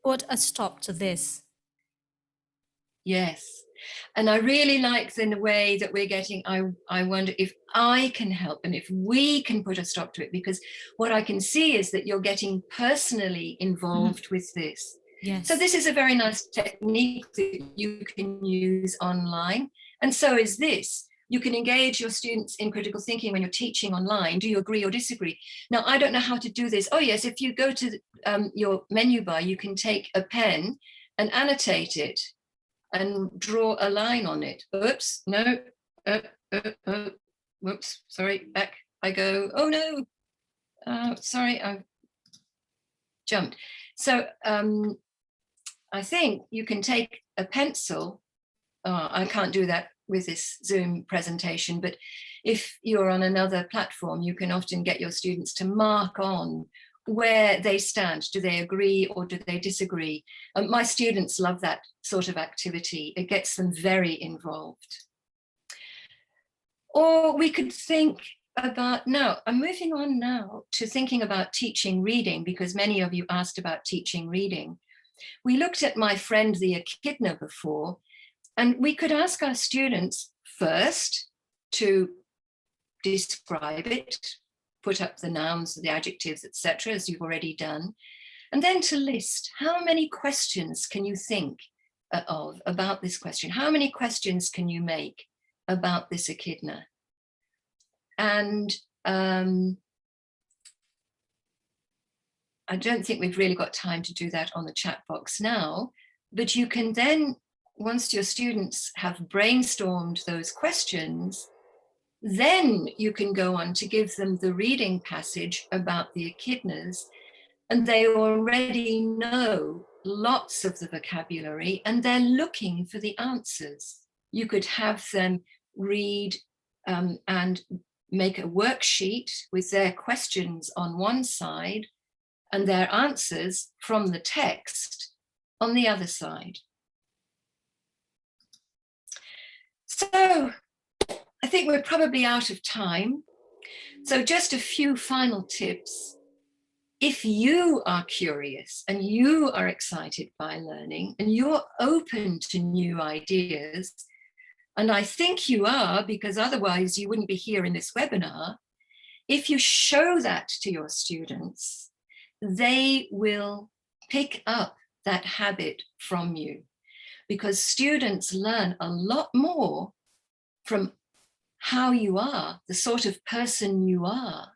put a stop to this.
Yes. And I really like the way that we're getting, I wonder if I can help and if we can put a stop to it, because what I can see is that you're getting personally involved with this.
Yes.
So this is a very nice technique that you can use online. And so is this. You can engage your students in critical thinking when you're teaching online. Do you agree or disagree? Now, I don't know how to do this. Oh, yes, if you go to your menu bar, you can take a pen and annotate it and draw a line on it. Oops, no, whoops, sorry, back I go. Oh, no, sorry, I jumped. So I think you can take a pencil. I can't do that with this Zoom presentation, but if you're on another platform, you can often get your students to mark on where they stand. Do they agree or do they disagree? My students love that sort of activity. It gets them very involved. Or we could think, about, now I'm moving on now to thinking about teaching reading, because many of you asked about teaching reading. We looked at my friend the echidna before, and we could ask our students first to describe it, put up the nouns, the adjectives, etc., as you've already done, and then to list how many questions can you think of about this question? How many questions can you make about this echidna? And I don't think we've really got time to do that on the chat box now, but you can then, once your students have brainstormed those questions, then you can go on to give them the reading passage about the echidnas, and they already know lots of the vocabulary and they're looking for the answers. You could have them read and make a worksheet with their questions on one side and their answers from the text on the other side. So I think we're probably out of time. So just a few final tips. If you are curious and you are excited by learning and you're open to new ideas, and I think you are, because otherwise you wouldn't be here in this webinar, if you show that to your students, they will pick up that habit from you, because students learn a lot more from how you are, the sort of person you are,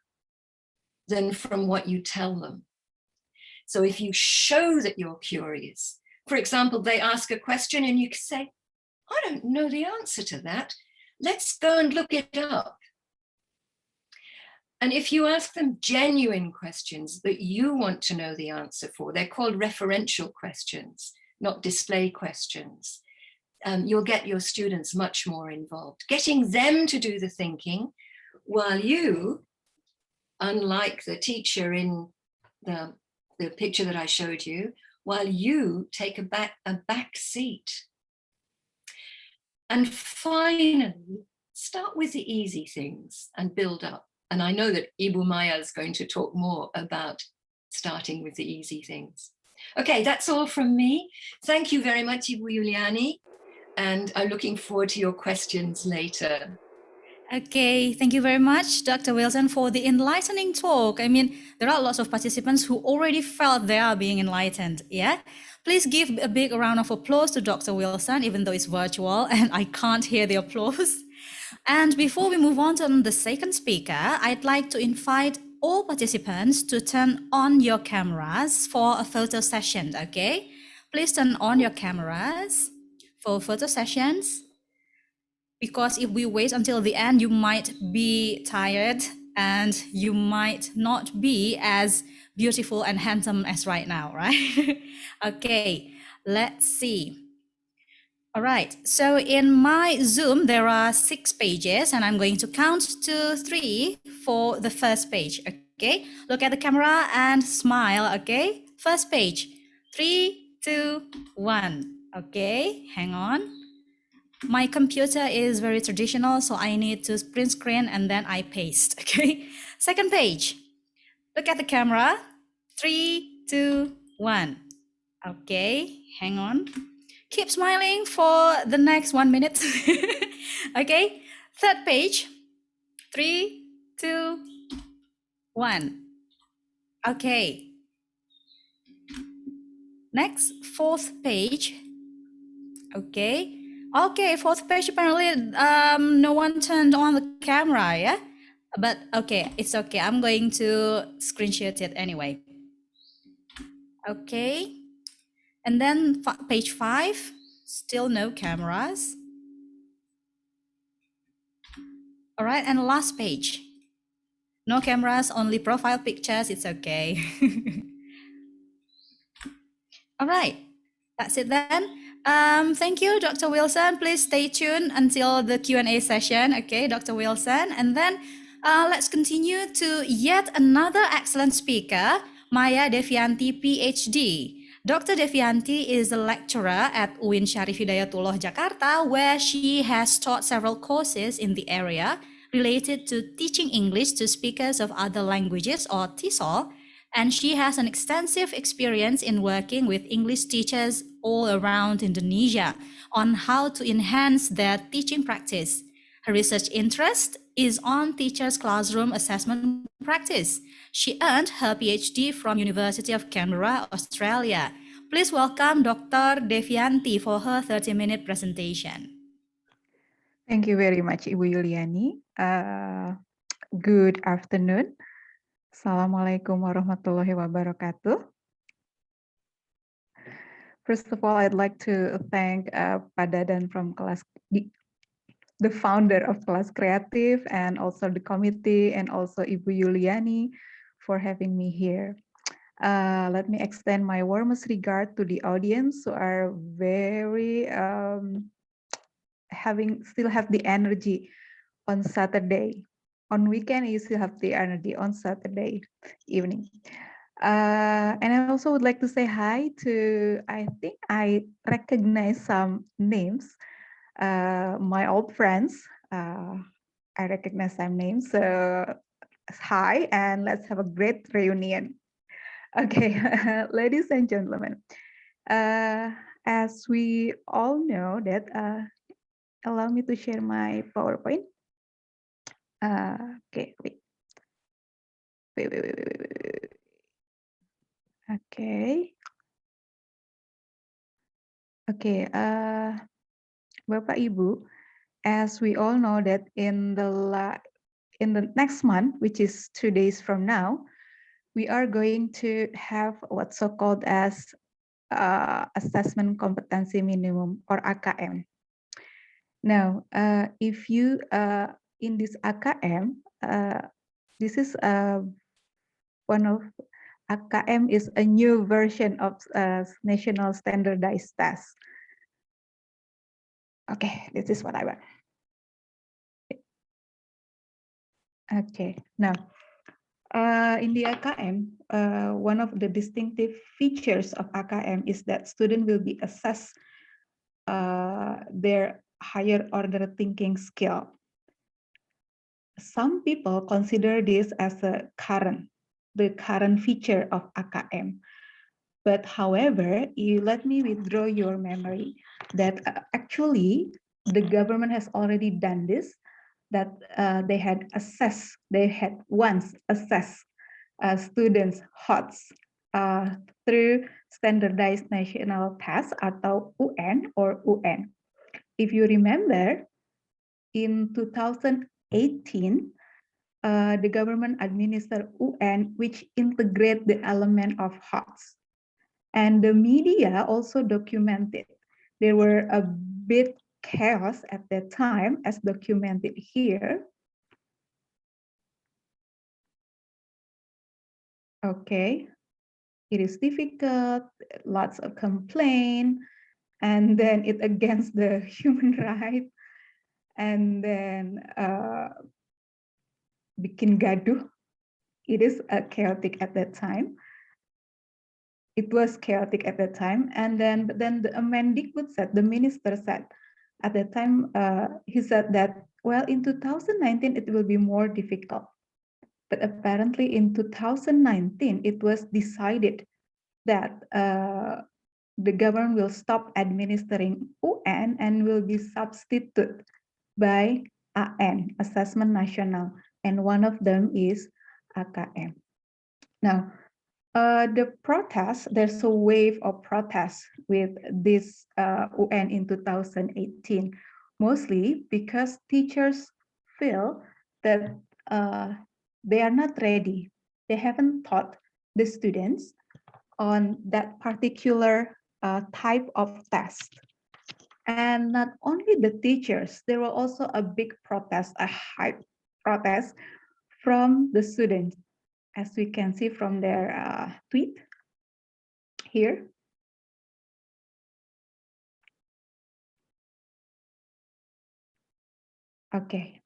than from what you tell them. So if you show that you're curious, for example, they ask a question and you can say, I don't know the answer to that. Let's go and look it up. And if you ask them genuine questions that you want to know the answer for, they're called referential questions, not display questions. You'll get your students much more involved, getting them to do the thinking while you, unlike the teacher in the picture that I showed you, while you take a back seat. And finally, start with the easy things and build up. And I know that Ibu Maya is going to talk more about starting with the easy things. Okay, that's all from me. Thank you very much, Ibu Yuliani. And I'm looking forward to your questions later.
Okay, thank you very much, Dr. Wilson, for the enlightening talk. I mean, there are lots of participants who already felt they are being enlightened, yeah? Please give a big round of applause to Dr. Wilson, even though it's virtual and I can't hear the applause. And before we move on to the second speaker, I'd like to invite all participants to turn on your cameras for a photo session, okay? Please turn on your cameras for photo sessions, because if we wait until the end, you might be tired and you might not be as beautiful and handsome as right now, right? Okay, let's see. All right, so in my Zoom, there are 6 pages and I'm going to count to 3 for the first page, okay? Look at the camera and smile, okay? First page, 3, 2, 1, okay? Hang on. My computer is very traditional, so I need to print screen and then I paste, okay? Second page, look at the camera, 3, 2, 1, okay? Hang on. Keep smiling for the next 1 minute. Okay, third page, 3, 2, 1. Okay. Next, fourth page. Okay. Okay, fourth page, apparently no one turned on the camera, yeah? But okay, it's okay. I'm going to screenshot it anyway. Okay. And then page 5, still no cameras. All right, and last page. No cameras, only profile pictures, it's okay. All right, that's it then. Thank you, Dr. Wilson. Please stay tuned until the Q&A session, okay, Dr. Wilson. And then let's continue to yet another excellent speaker, Maya Devianti, PhD. Dr. Devianti is a lecturer at UIN Syarif Hidayatullah, Jakarta, where she has taught several courses in the area related to teaching English to speakers of other languages or TESOL, and she has an extensive experience in working with English teachers all around Indonesia on how to enhance their teaching practice. Her research interest is on teachers' classroom assessment practice. She earned her PhD from University of Canberra, Australia. Please welcome Dr. Devianti for her 30-minute presentation.
Thank you very much, Ibu Yuliani. Good afternoon. Assalamualaikum warahmatullahi wabarakatuh. First of all, I'd like to thank Pak Dadan from the founder of Kelas Kreatif, and also the committee, and also Ibu Yuliani for having me here. Let me extend my warmest regard to the audience who are very still have the energy on Saturday. On weekend, you still have the energy on Saturday evening. And I also would like to say hi to, I think I recognize some names, my old friends. I recognize some names. So hi, and let's have a great reunion. Okay, ladies and gentlemen, as we all know that, allow me to share my PowerPoint. Okay, wait. Okay. Okay, Bapak Ibu, as we all know that in the next month, which is 2 days from now, we are going to have what's so called as assessment competency minimum, or AKM. Now, if you in this AKM, this is one of AKM is a new version of national standardized test. Okay, this is what I want. Okay, now in the AKM, one of the distinctive features of AKM is that students will be assessed their higher order thinking skill. Some people consider this as the current feature of AKM. But however, let me withdraw your memory that actually the government has already done this, that they had once assessed students' HOTS through standardized national test atau UN or UN. If you remember, in 2018, the government administered UN, which integrate the element of HOTS. And the media also documented. There were a bit chaos at that time, as documented here. Okay, it is difficult, lots of complaint, and then it against the human rights, and then bikin gaduh. It is chaotic at that time. It was chaotic at that time, and then the Mendikbud said, the minister said, at that time, he said that, well, in 2019 it will be more difficult, but apparently in 2019 it was decided that the government will stop administering UN and will be substituted by AN, Assessment National, and one of them is AKM. Now, the protest, there's a wave of protest with this UN in 2018, mostly because teachers feel that they are not ready. They haven't taught the students on that particular type of test. And not only the teachers, there were also a big protest, a high protest from the students, as we can see from their tweet here. Okay.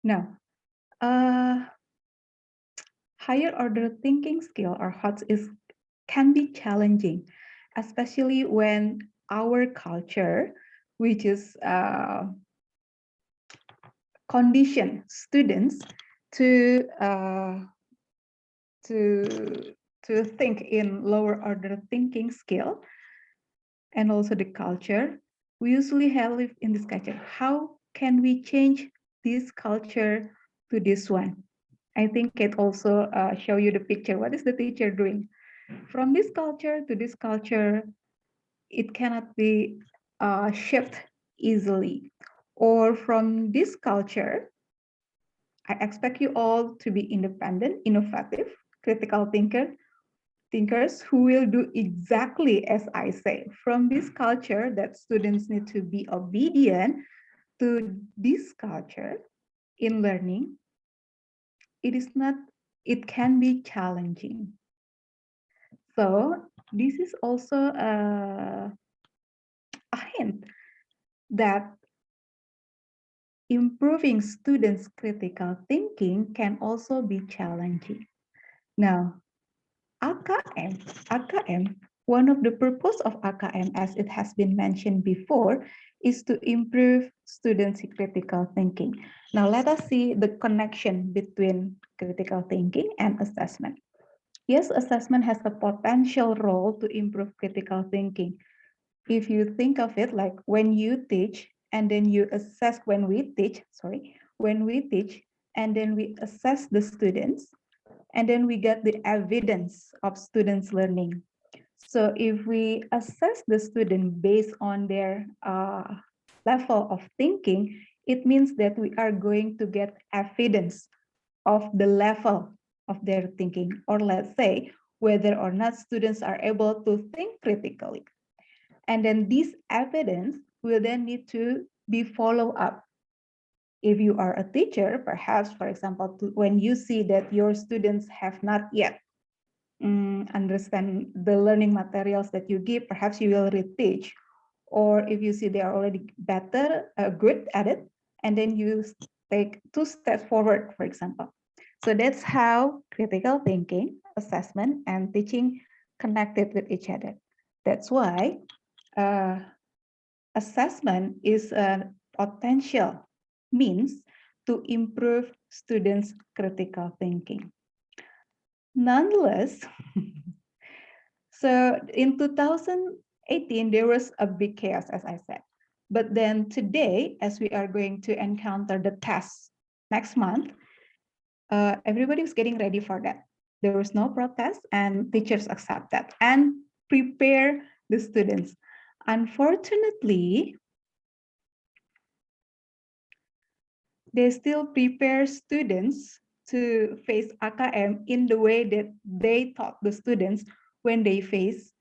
Now, higher order thinking skill, or HOTS, can be challenging, especially when our culture, which is condition students to think in lower order thinking skill, and also the culture. We usually have lived in this culture. How can we change this culture to this one? I think it also show you the picture. What is the teacher doing? From this culture to this culture, it cannot be shifted easily. Or from this culture, I expect you all to be independent, innovative, critical thinkers who will do exactly as I say. From this culture that students need to be obedient to this culture in learning, it can be challenging. So this is also a hint that improving students' critical thinking can also be challenging. Now, AKM, one of the purpose of AKM, as it has been mentioned before, is to improve students' critical thinking. Now, let us see the connection between critical thinking and assessment. Yes, assessment has a potential role to improve critical thinking. If you think of it like when you teach and then you assess when we teach, and then we assess the students, and then we get the evidence of students learning. So if we assess the student based on their level of thinking, it means that we are going to get evidence of the level of their thinking, or let's say whether or not students are able to think critically. And then this evidence will then need to be followed up. If you are a teacher, perhaps, for example, when you see that your students have not yet understand the learning materials that you give, perhaps you will reteach. Or if you see they are already better, good at it, and then you take 2 steps forward, for example. So that's how critical thinking, assessment, and teaching connected with each other. That's why assessment is a potential means to improve students' critical thinking. Nonetheless, so in 2018, there was a big chaos, as I said. But then today, as we are going to encounter the test next month, everybody was getting ready for that. There was no protest, and teachers accept that and prepare the students. Unfortunately, they still prepare students to face AKM in the way that they taught the students when they face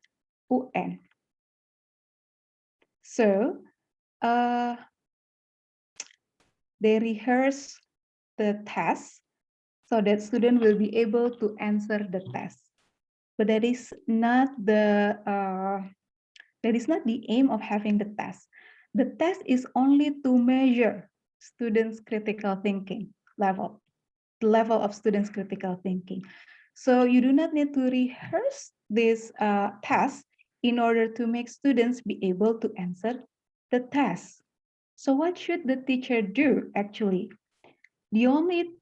UN. So they rehearse the test so that student will be able to answer the test. But that is not the aim of having the test. The test is only to measure students' critical thinking level, the level of students' critical thinking. So you do not need to rehearse this test in order to make students be able to answer the test. So what should the teacher do actually? The only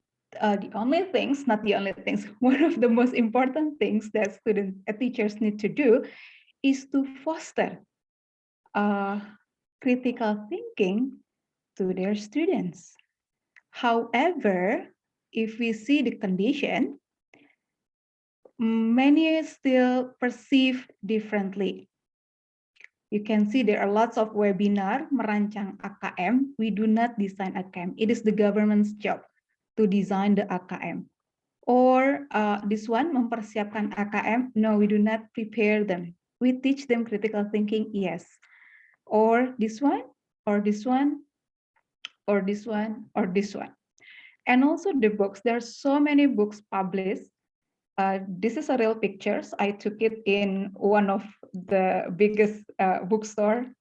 things, not the only things, one of the most important things that teachers need to do is to foster critical thinking to their students. However, if we see the condition, many still perceive differently. You can see there are lots of webinar merancang AKM. We do not design AKM. It is the government's job to design the AKM. Or this one, mempersiapkan AKM. No, we do not prepare them. We teach them critical thinking, yes. Or this one, or this one, or this one, or this one. And also the books. There are so many books published. This is a real pictures. I took it in one of the biggest bookstore.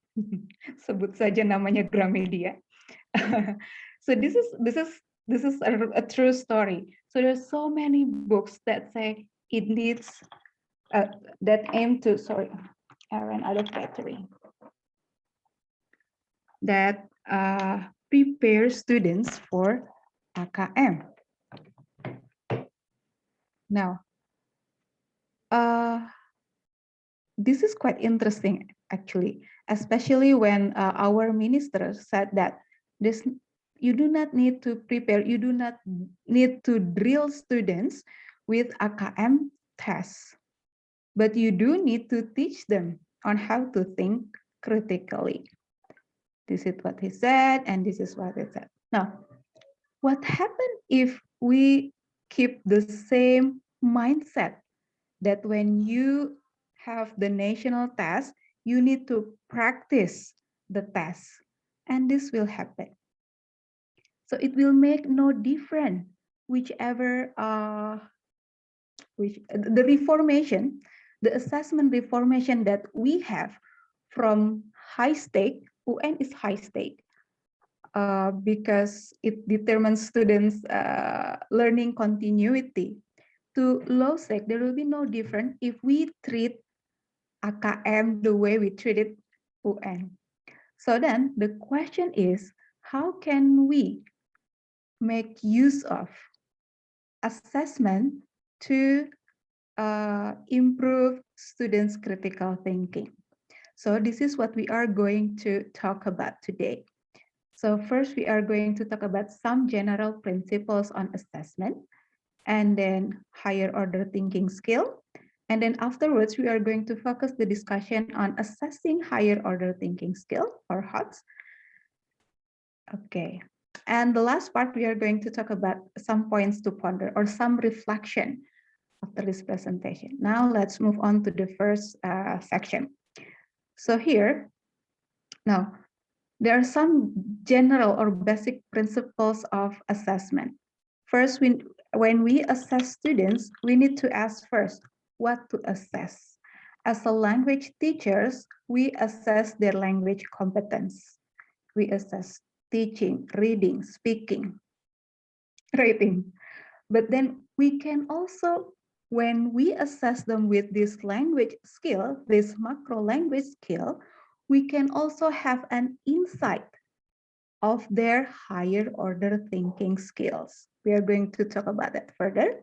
Sebut saja namanya Gramedia. So this is a true story. So there's so many books that say it needs that aim to, sorry, I ran out of battery. That prepare students for AKM. Now, this is quite interesting, actually, especially when our minister said that you do not need to prepare, you do not need to drill students with AKM tests, but you do need to teach them on how to think critically. This is what he said, and this is what he said. Now, what happens if we keep the same mindset that when you have the national test, you need to practice the test, and this will happen. So it will make no difference whichever the reformation, the assessment reformation that we have from high stake. UN is high stake because it determines students' learning continuity. To low stake, there will be no difference if we treat AKM the way we treated UN. So then the question is, how can we make use of assessment to improve students' critical thinking? So this is what we are going to talk about today. So first, we are going to talk about some general principles on assessment, and then higher order thinking skill. And then afterwards, we are going to focus the discussion on assessing higher order thinking skill, or HOTS. Okay. And the last part, we are going to talk about some points to ponder or some reflection after this presentation. Now let's move on to the first section. So here, now, there are some general or basic principles of assessment. First, when we assess students, we need to ask first, what to assess? As a language teachers, we assess their language competence. We assess teaching, reading, speaking, writing. But then we can also, when we assess them with this language skill, this macro language skill, we can also have an insight of their higher order thinking skills. We are going to talk about that further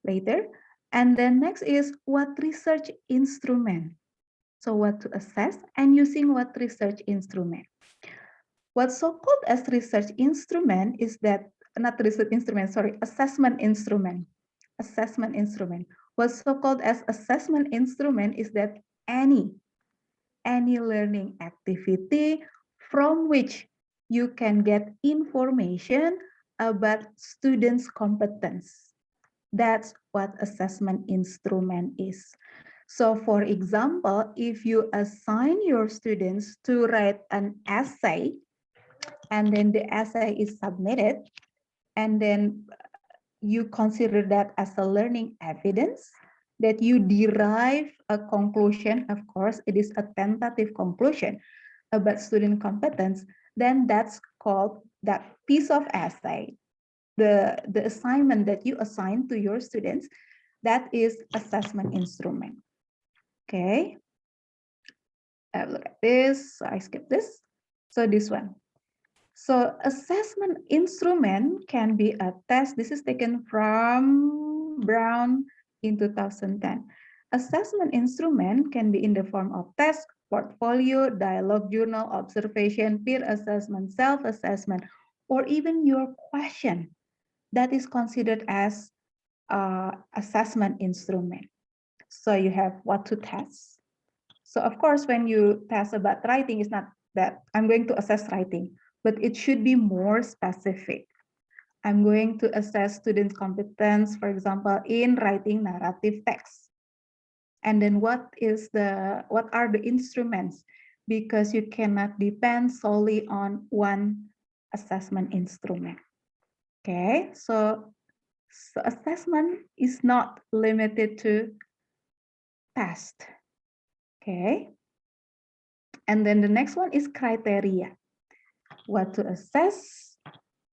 later. And then next is what research instrument. So what to assess and using what research instrument. What's so-called as research instrument is that, not research instrument, sorry, assessment instrument. Assessment instrument. What's so-called as assessment instrument is that any learning activity from which you can get information about students' competence. That's what assessment instrument is. So for example, if you assign your students to write an essay, and then the essay is submitted, and then you consider that as a learning evidence, that you derive a conclusion, of course, it is a tentative conclusion about student competence, then that's called that piece of essay, the assignment that you assign to your students, that is assessment instrument. Okay. Look at this, so I skip this. So this one. So assessment instrument can be a test. This is taken from Brown in 2010. Assessment instrument can be in the form of test, portfolio, dialogue journal, observation, peer assessment, self-assessment, or even your question. That is considered as assessment instrument. So you have what to test. So of course, when you test about writing, it's not that I'm going to assess writing, but it should be more specific. I'm going to assess students' competence, for example, in writing narrative text. And then what are the instruments? Because you cannot depend solely on one assessment instrument. Okay, so assessment is not limited to test. Okay, and then the next one is criteria. What to assess,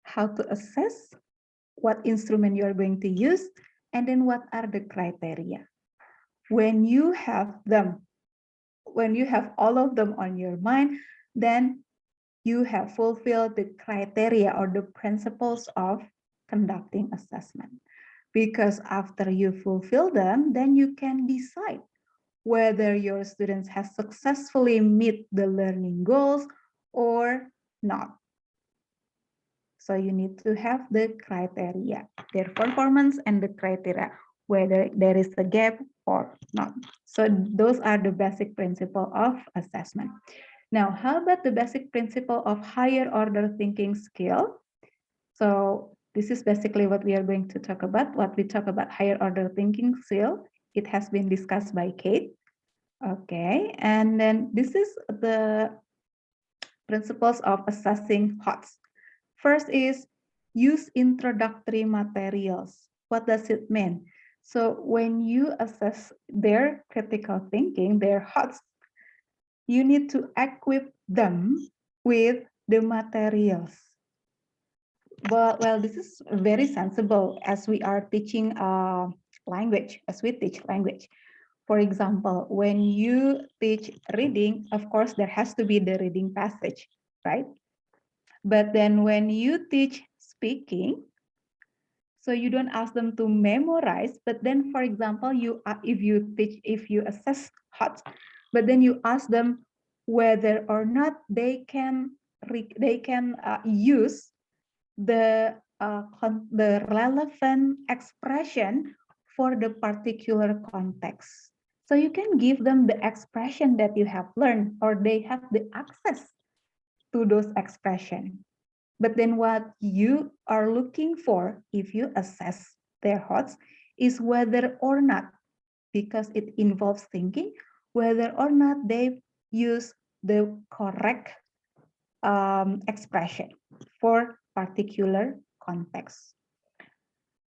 how to assess, what instrument you are going to use, and then what are the criteria. When you have them, when you have all of them on your mind, then you have fulfilled the criteria or the principles of conducting assessment. Because after you fulfill them, then you can decide whether your students have successfully meet the learning goals or not. So you need to have the criteria, their performance and the criteria, whether there is a gap or not. So those are the basic principle of assessment. Now, how about the basic principle of higher order thinking skill? So this is basically what we are going to talk about. What we talk about higher order thinking skill, it has been discussed by Kate. Okay, and then this is the principles of assessing HOTS. First is use introductory materials. What does it mean? So when you assess their critical thinking, their HOTS, you need to equip them with the materials. Well, this is very sensible as we are teaching language, as we teach language. For example, when you teach reading, of course, there has to be the reading passage, right? But then when you teach speaking, so you don't ask them to memorize, but then, for example, if you assess HOTS, but then you ask them whether or not they can use the relevant expression for the particular context. So you can give them the expression that you have learned, or they have the access to those expressions. But then what you are looking for if you assess their HOTS is whether or not, because it involves thinking, whether or not they use the correct expression for particular context.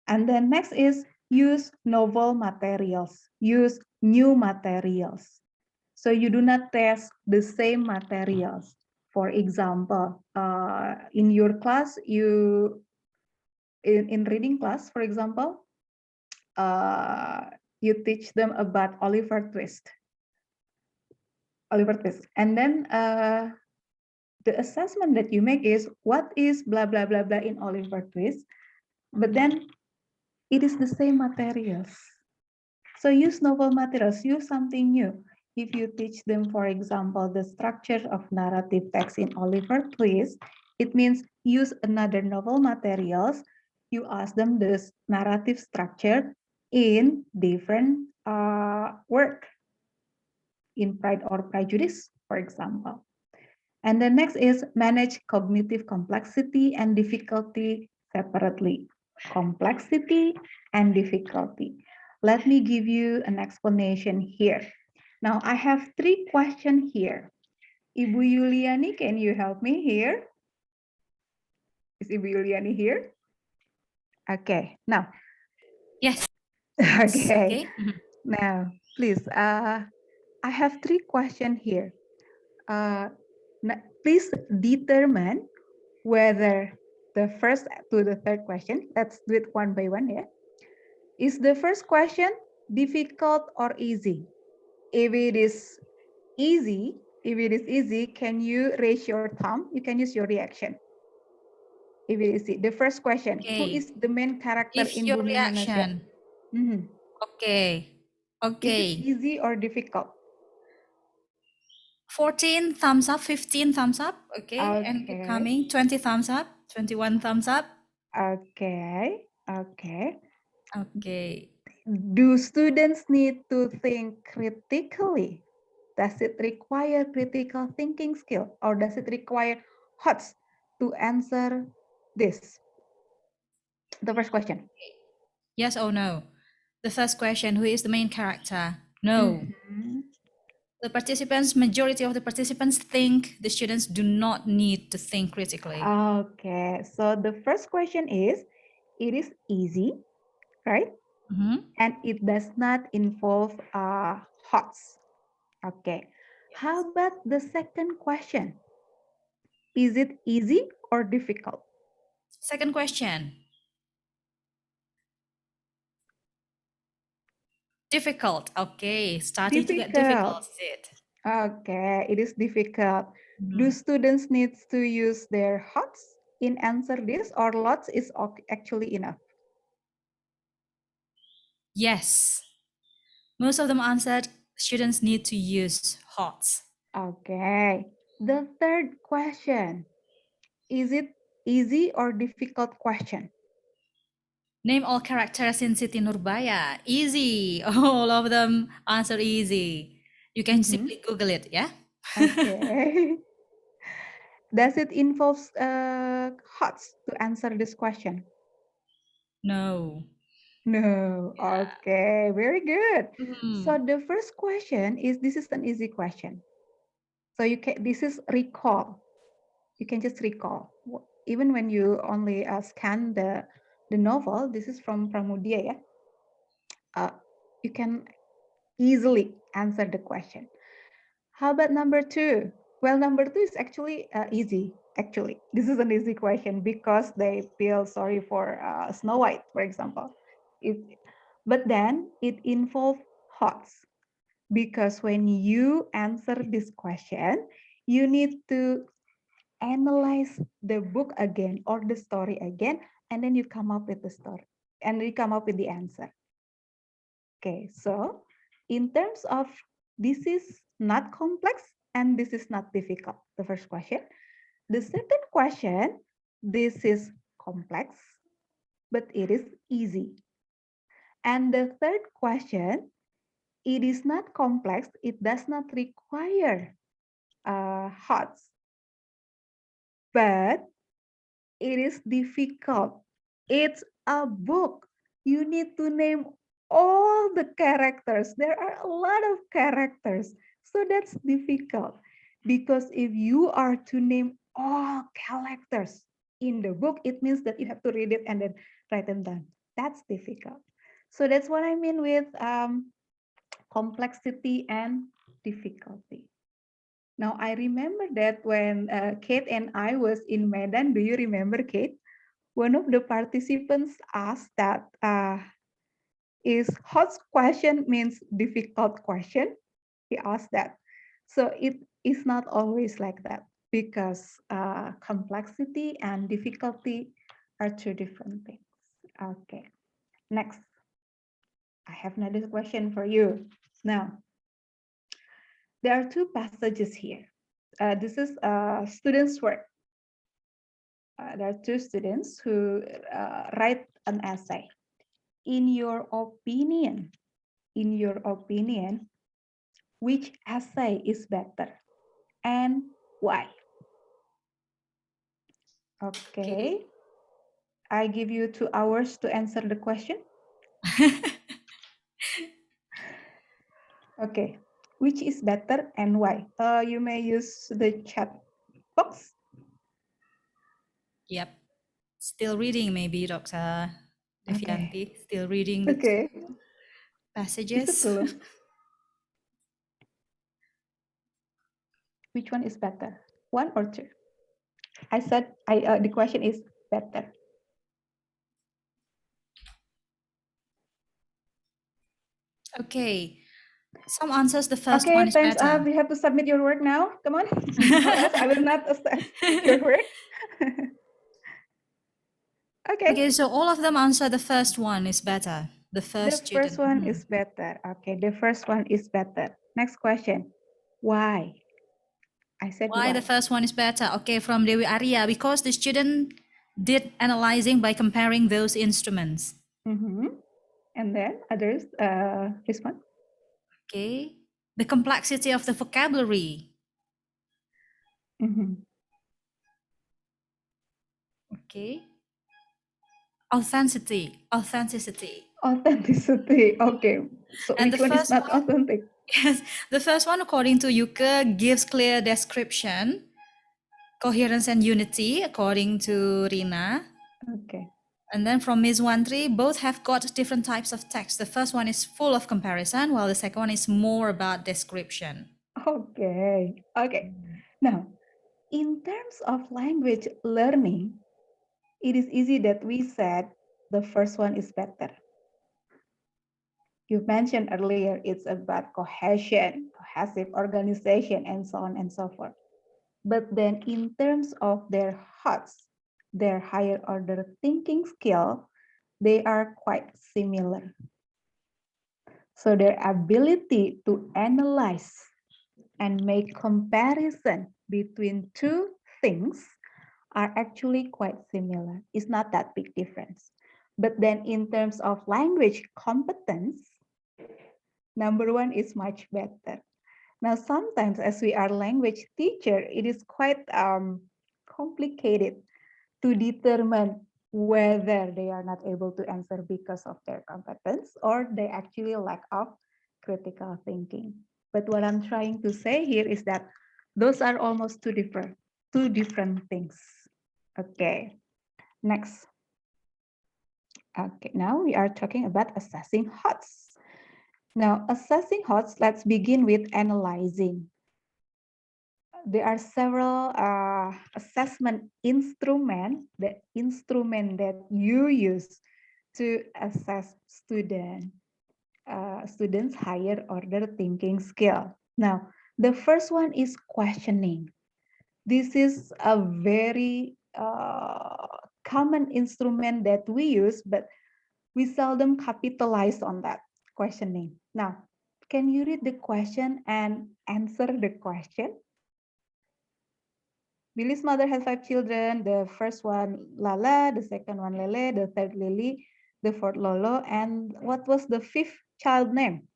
And then next is use novel materials, use new materials. So you do not test the same materials. For example, in your class, in reading class, for example, you teach them about Oliver Twist. And then the assessment that you make is what is blah, blah, blah, blah in Oliver Twist, but then it is the same materials. So use novel materials, use something new. If you teach them, for example, the structure of narrative text in Oliver Twist, it means use another novel materials. You ask them this narrative structure in different work, in Pride or Prejudice, for example. And the next is manage cognitive complexity and difficulty separately. Complexity and difficulty. Let me give you an explanation here. Now I have 3 questions here. Ibu Yuliani, can you help me here? Is Ibu Yuliani here? Okay, now.
Yes.
Okay,
Okay.
now please, I have 3 questions here. Please determine whether the first to the third question, let's do it one by one, yeah. Is the first question difficult or easy? If it is easy, can you raise your thumb? You can use your reaction. If it is the first question, who
Okay.
is the main character
Give
in
your
Bumi Manusia?
reaction. Okay.
Is it
Okay.
easy or difficult?
14 thumbs up, 15 thumbs up. Okay. And keep
Okay,
coming. 20 thumbs up, 21 thumbs up.
okay, okay.
Okay.
Do students need to think critically? Does it require critical thinking skill, or does it require HOTS to answer this? The first question.
Yes or no? The first question, who is the main character? No. The participants, majority of the participants think the students do not need to think critically.
Okay, so the first question is, it is easy, right? And it does not involve HOTS. Okay, how about the second question? Is it easy or difficult?
Second question. Difficult. Okay, starting to get difficult, is it?
Okay, it is difficult. Do students need to use their HOTS in answer this, or lots is actually enough?
Yes. Most of them answered students need to use HOTS.
Okay. The third question, is it easy or difficult question?
Name all characters in Siti Nurbaya. Easy. All of them answer easy. You can simply Google it, yeah?
Okay. Does it involve HOTS to answer this question?
No.
No. Okay, very good. So
Hmm.
the first question is, this is an easy question. So this is recall. You can just recall. Even when you only scan the novel, this is from Pramudia, yeah? You can easily answer the question. How about number two? Well, number two is actually easy. Actually, this is an easy question because they feel sorry for Snow White, for example. But then it involves HOTS, because when you answer this question, you need to analyze the book again or the story again, and then you come up with the story and you come up with the answer. Okay, so in terms of, this is not complex and this is not difficult, the first question. The second question, this is complex, but it is easy. And the third question, it is not complex, it does not require HOTS, but it is difficult. It's a book. You need to name all the characters. There are a lot of characters. So that's difficult. Because if you are to name all characters in the book, it means that you have to read it and then write them down. That's difficult. So that's what I mean with complexity and difficulty. Now, I remember that when Kate and I was in Medan, do you remember, Kate? One of the participants asked that, is hot question means difficult question? He asked that. So it is not always like that, because complexity and difficulty are two different things. Okay, next. I have another question for you. Now, there are two passages here. This is students' work. There are two students who write an essay. In your opinion, which essay is better and why? Okay. I give you 2 hours to answer the question. Okay. Which is better and why? You may use the chat box.
Yep. Still reading, maybe, Dr. Devianti. Still reading the
Okay.
two
Is
passages.
it belum? Which one is better? 1 or 2? I said the question is better.
Okay. Some answers the first
Okay,
one is
time's
better.
up. You have to submit your work now. Come on, or else I will not assess your work. Okay.
Okay, so all of them answer the first one is better. The
The
first
first
student.
one is better. Okay, the first one is better. Next question. Why? I said
Why the
why.
first one is better? Okay, from Dewi Arya, because the student did analyzing by comparing those instruments.
And then others respond.
Okay, the complexity of the vocabulary. Okay, authenticity.
Authenticity. Okay. So
And the
which one is
first
not
one,
authentic?
yes, the first one, according to Yuke, gives clear description, coherence and unity, according to Rina.
Okay.
And then from Ms. Wantri, both have got different types of text. The first one is full of comparison, while the second one is more about description.
Okay. Okay. Now, in terms of language learning, it is easy that we said the first one is better. You mentioned earlier it's about cohesion, cohesive organization, and so on and so forth. But then in terms of their HOTS, their higher order thinking skill, they are quite similar. So their ability to analyze and make comparison between two things are actually quite similar. It's not that big difference. But then in terms of language competence, number one is much better. Now, sometimes as we are language teacher, it is quite complicated to determine whether they are not able to answer because of their competence or they actually lack of critical thinking. But what I'm trying to say here is that those are almost two different things. Okay, next. Okay, now we are talking about assessing HOTS. Now, assessing HOTS, let's begin with analyzing. There are several assessment instruments, the instrument that you use to assess students' higher order thinking skill. Now, the first one is questioning. This is a very common instrument that we use, but we seldom capitalize on that questioning. Now, can you read the question and answer the question? Billy's mother has 5 children. The first one, Lala. The second one, Lele. The third, Lily. The fourth, Lolo. And what was the fifth child name?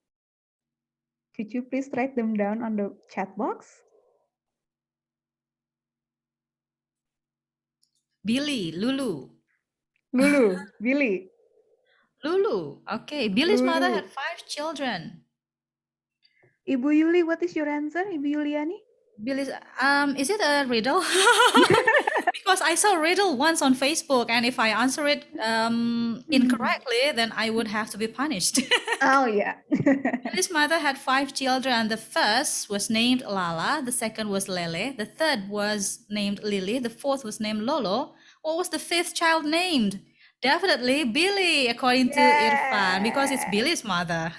Could you please write them down on the chat box?
Billy, Lulu.
Lulu, Billy.
Lulu. Okay, Billy's mother had
Lulu.
5 children.
Ibu Yuli, what is your answer, Ibu Yuliani?
Billy's, is it a riddle? Because I saw riddle once on Facebook, and if I answer it incorrectly, then I would have to be punished.
Oh, yeah.
Billy's mother had 5 children. The first was named Lala, the second was Lele, the third was named Lily, the fourth was named Lolo. What was the fifth child named? Definitely Billy, according to Irfan, because it's
Yeah.
Billy's mother.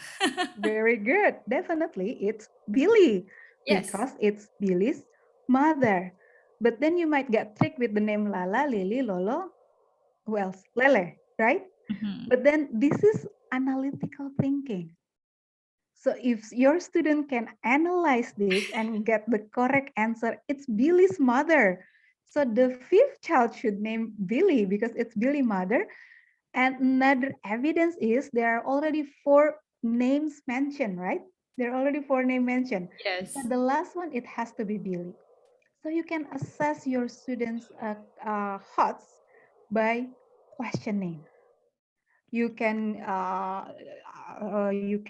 Very good. Definitely, it's Billy
Yes.
because it's Billy's mother. But then you might get tricked with the name Lala, Lily, Lolo. Who else? Lele, right?
Mhm.
But then this is analytical thinking. So if your student can analyze this and get the correct answer, it's Billy's mother. So the fifth child should name Billy because it's Billy's mother. And another evidence is there are already 4 names mentioned, right? There are already 4 names mentioned.
Yes.
But the last one, it has to be Billy. So you can assess your students' HOTS by questioning. You can you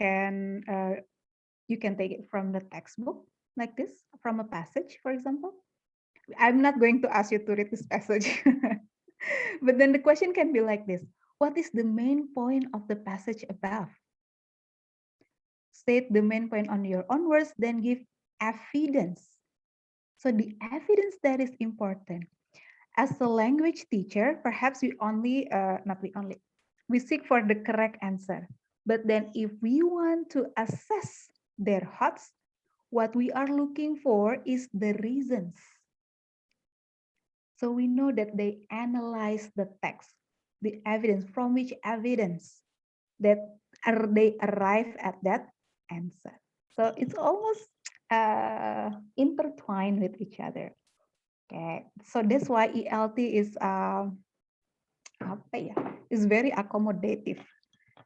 can take it from the textbook like this, from a passage, for example. I'm not going to ask you to read this passage, but then the question can be like this. What is the main point of the passage above? State the main point on your own words, then give evidence. So the evidence that is important. As a language teacher, perhaps we we seek for the correct answer. But then if we want to assess their HOTS, what we are looking for is the reasons. So we know that they analyze the text, the evidence, from which evidence that they arrive at that answer. So it's almost intertwined with each other. Okay, so that's why ELT is is very accommodative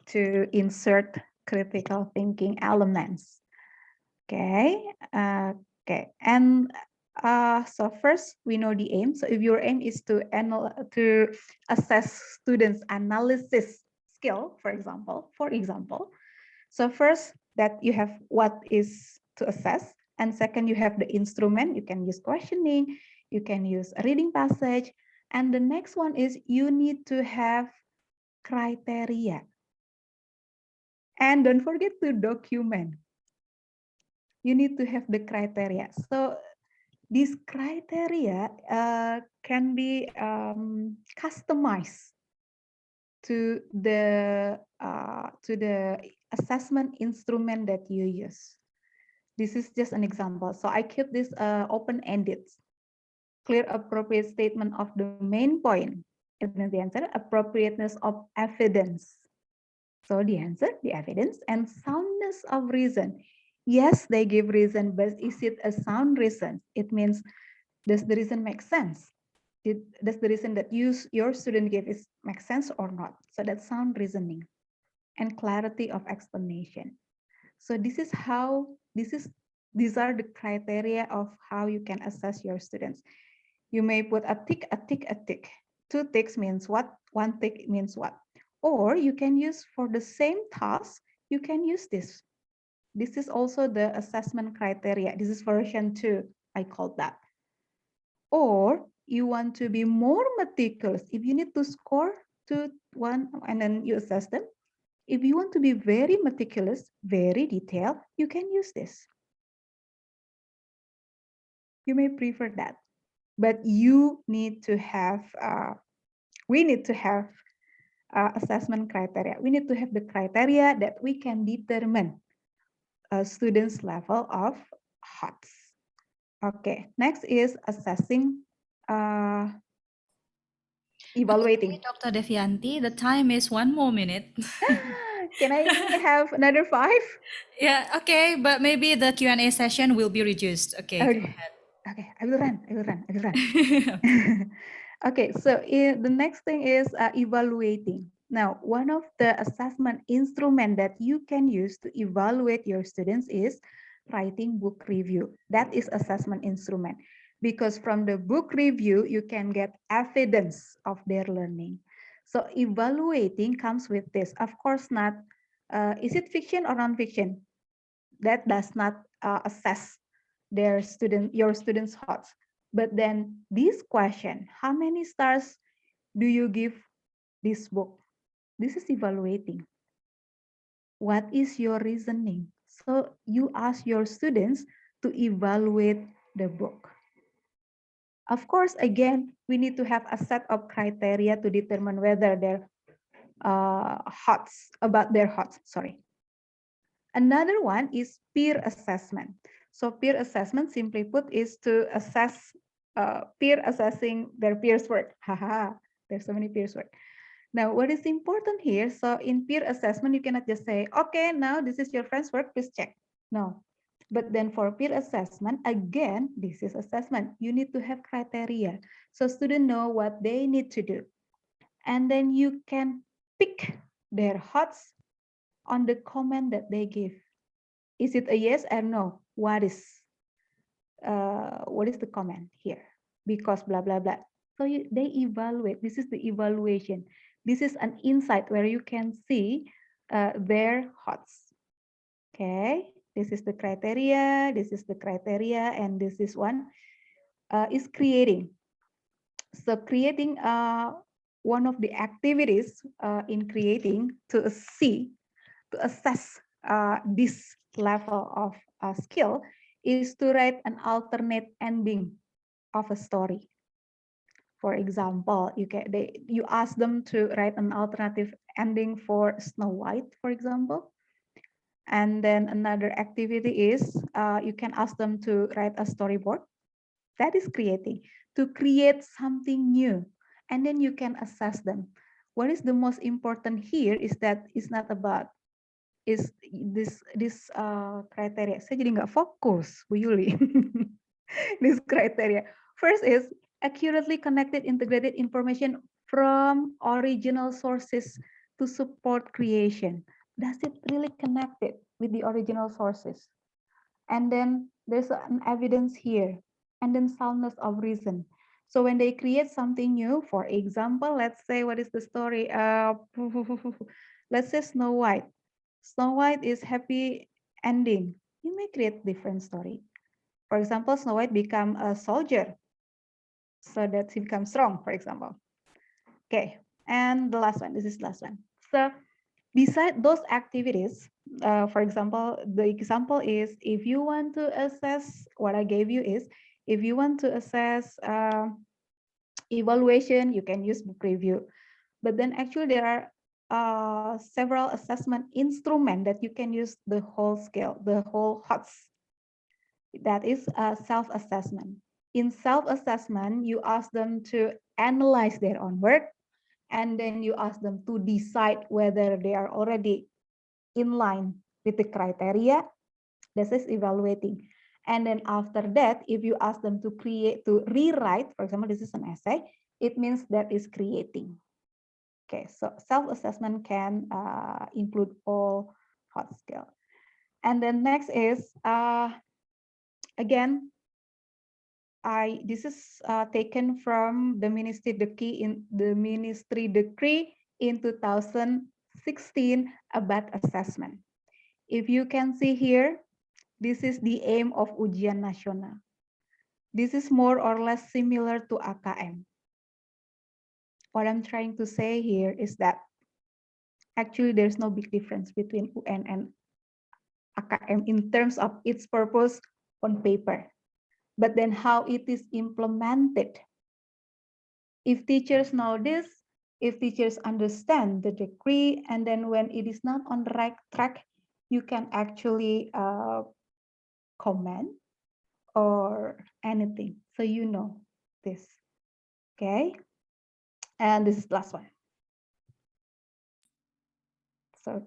to insert critical thinking elements. Okay, okay, and so first we know the aim. So if your aim is to assess students' analysis skill, for example, so first that you have what is to assess, and second you have the instrument. You can use questioning, you can use a reading passage, and the next one is you need to have criteria. And don't forget to document. You need to have the criteria. So these criteria can be customized to the assessment instrument that you use. This is just an example. So I keep this open-ended. clear, appropriate statement of the main point. And then the answer, appropriateness of evidence. So the answer, the evidence, and soundness of reason. Yes, they give reason, but is it a sound reason? It means, does the reason make sense? Does the reason that your student give is make sense or not? So that's sound reasoning and clarity of explanation. So these are the criteria of how you can assess your students. You may put a tick, a tick, a tick. 2 ticks means what? 1 tick means what? Or you can use for the same task, you can use this. This is also the assessment criteria. This is version 2, I call that. Or you want to be more meticulous. If you need to score 2, 1, and then you assess them. If you want to be very meticulous, very detailed, you can use this. You may prefer that, but you need to have, we need to have assessment criteria. We need to have the criteria that we can determine a student's level of HOTS. Okay, next is assessing, evaluating.
Dr. Devianti, the time is 1 more minute.
Can I have another 5?
Yeah, okay, but maybe the Q&A session will be reduced. Okay, go
Okay.
ahead.
Okay, I will run. Okay, so the next thing is evaluating. Now, one of the assessment instrument that you can use to evaluate your students is writing book review. That is assessment instrument, because from the book review, you can get evidence of their learning. So evaluating comes with this. Of course not, is it fiction or non-fiction? That does not assess your students' thoughts. But then this question, how many stars do you give this book? This is evaluating. What is your reasoning? So you ask your students to evaluate the book. Of course, again, we need to have a set of criteria to determine whether their thoughts, sorry. Another one is peer assessment. So peer assessment, simply put, is to assess, peer assessing their peers' work. Haha, there's so many peers' work. Now, what is important here, so in peer assessment, you cannot just say, okay, now this is your friend's work, please check. No. But then for peer assessment, again, this is assessment. You need to have criteria. So students know what they need to do. And then you can pick their thoughts on the comment that they give. Is it a yes or no? What is the comment here? Because blah, blah, blah. So they evaluate. This is the evaluation. This is an insight where you can see their thoughts. Okay, this is the criteria, and this is one is creating. So creating one of the activities in creating to assess this level of skill is to write an alternate ending of a story. For example, you ask them to write an alternative ending for Snow White, for example. And then another activity is you can ask them to write a storyboard. That is creating, to create something new. And then you can assess them. What is the most important here is that it's not about is this criteria. Saya jadi nggak fokus, Bu Yuli. This criteria. First is accurately connected integrated information from original sources to support creation. Does it really connect it with the original sources? And then there's an evidence here, and then soundness of reason. So when they create something new, for example, let's say, what is the story? Let's say Snow White. Snow White is happy ending. You may create different story. For example, Snow White become a soldier so that he becomes strong, for example. Okay, and the last one, this is the last one. So beside those activities, for example, the example is if you want to assess, what I gave you is, if you want to assess evaluation, you can use book review. But then actually there are several assessment instruments that you can use the whole scale, the whole HOTS. That is self-assessment. In self-assessment, you ask them to analyze their own work, and then you ask them to decide whether they are already in line with the criteria. This is evaluating. And then after that, if you ask them to rewrite, for example, this is an essay, it means that is creating. Okay, so self-assessment can include all hot skills. And then next is, again, this is taken from the ministry decree in 2016 about assessment. If you can see here, this is the aim of ujian nasional. This is more or less similar to AKM. What I'm trying to say here is that actually there's no big difference between UN and AKM in terms of its purpose on paper, but then how it is implemented. If teachers know this, if teachers understand the decree, and then when it is not on the right track, you can actually comment or anything. So you know this, okay? And this is the last one. So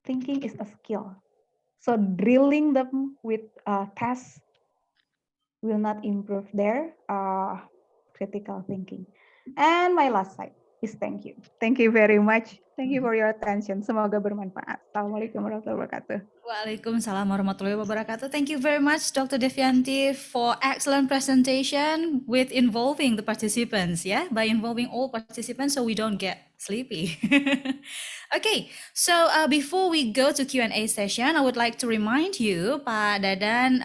thinking is a skill. So drilling them with tests will not improve their critical thinking. And my last slide is thank you. Thank you very much. Thank you for your attention. Semoga bermanfaat. Assalamualaikum warahmatullahi wabarakatuh.
Waalaikumsalam warahmatullahi wabarakatuh. Thank you very much, Dr. Devianti, for excellent presentation with involving the participants, by involving all participants so we don't get sleepy. Okay, so before we go to Q&A session, I would like to remind you, Pak Dadan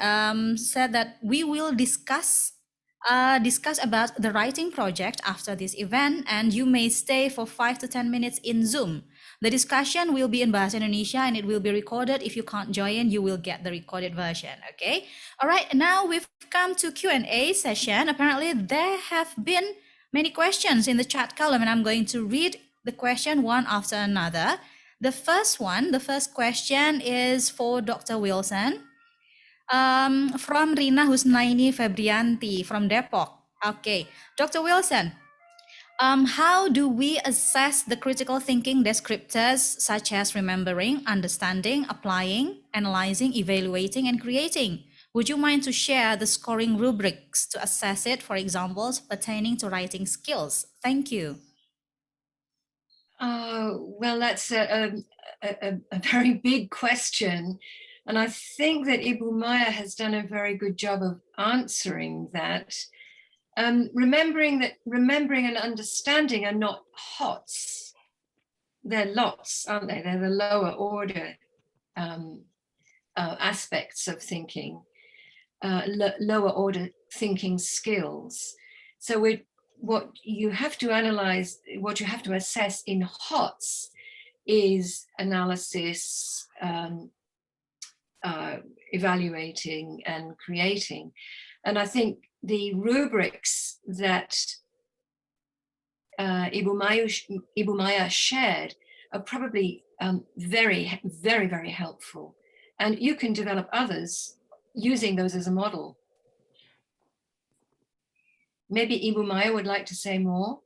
said that we will discuss about the writing project after this event, and you may stay for 5 to 10 minutes in Zoom. The discussion will be in Bahasa Indonesia and it will be recorded. If you can't join, you will get the recorded version, okay? All right, now we've come to Q&A session. Apparently there have been many questions in the chat column and I'm going to read the question one after another. The first question is for Dr. Wilson. From Rina Husnaini Febrianti from Depok. Okay, Dr. Wilson, how do we assess the critical thinking descriptors such as remembering, understanding, applying, analyzing, evaluating, and creating? Would you mind to share the scoring rubrics to assess it, for examples pertaining to writing skills? Thank you.
Well, that's a very big question. And I think that Ibu Maya has done a very good job of answering that. Remembering and understanding are not HOTS. They're LOTS, aren't they? They're the lower order aspects of thinking, lower order thinking skills. So what you have to analyze, what you have to assess in HOTS is analysis, evaluating and creating. And I think the rubrics that Ibu Maya shared are probably very, very, very helpful. And you can develop others using those as a model. Maybe Ibu Maya would like to say more.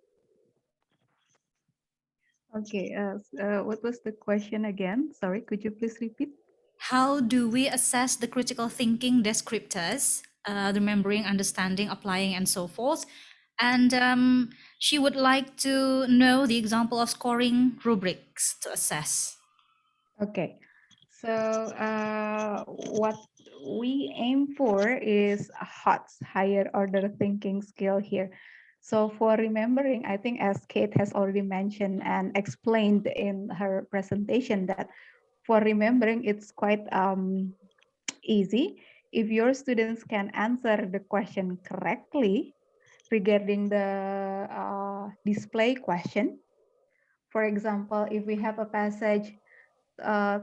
Okay, what was the question again? Sorry, could you please repeat?
How do we assess the critical thinking descriptors, remembering, understanding, applying, and so forth? And she would like to know the example of scoring rubrics to assess.
Okay, so what we aim for is HOTS, higher order thinking skill here. So for remembering, I think as Kate has already mentioned and explained in her presentation that for remembering, it's quite easy. If your students can answer the question correctly regarding the display question, for example, if we have a passage,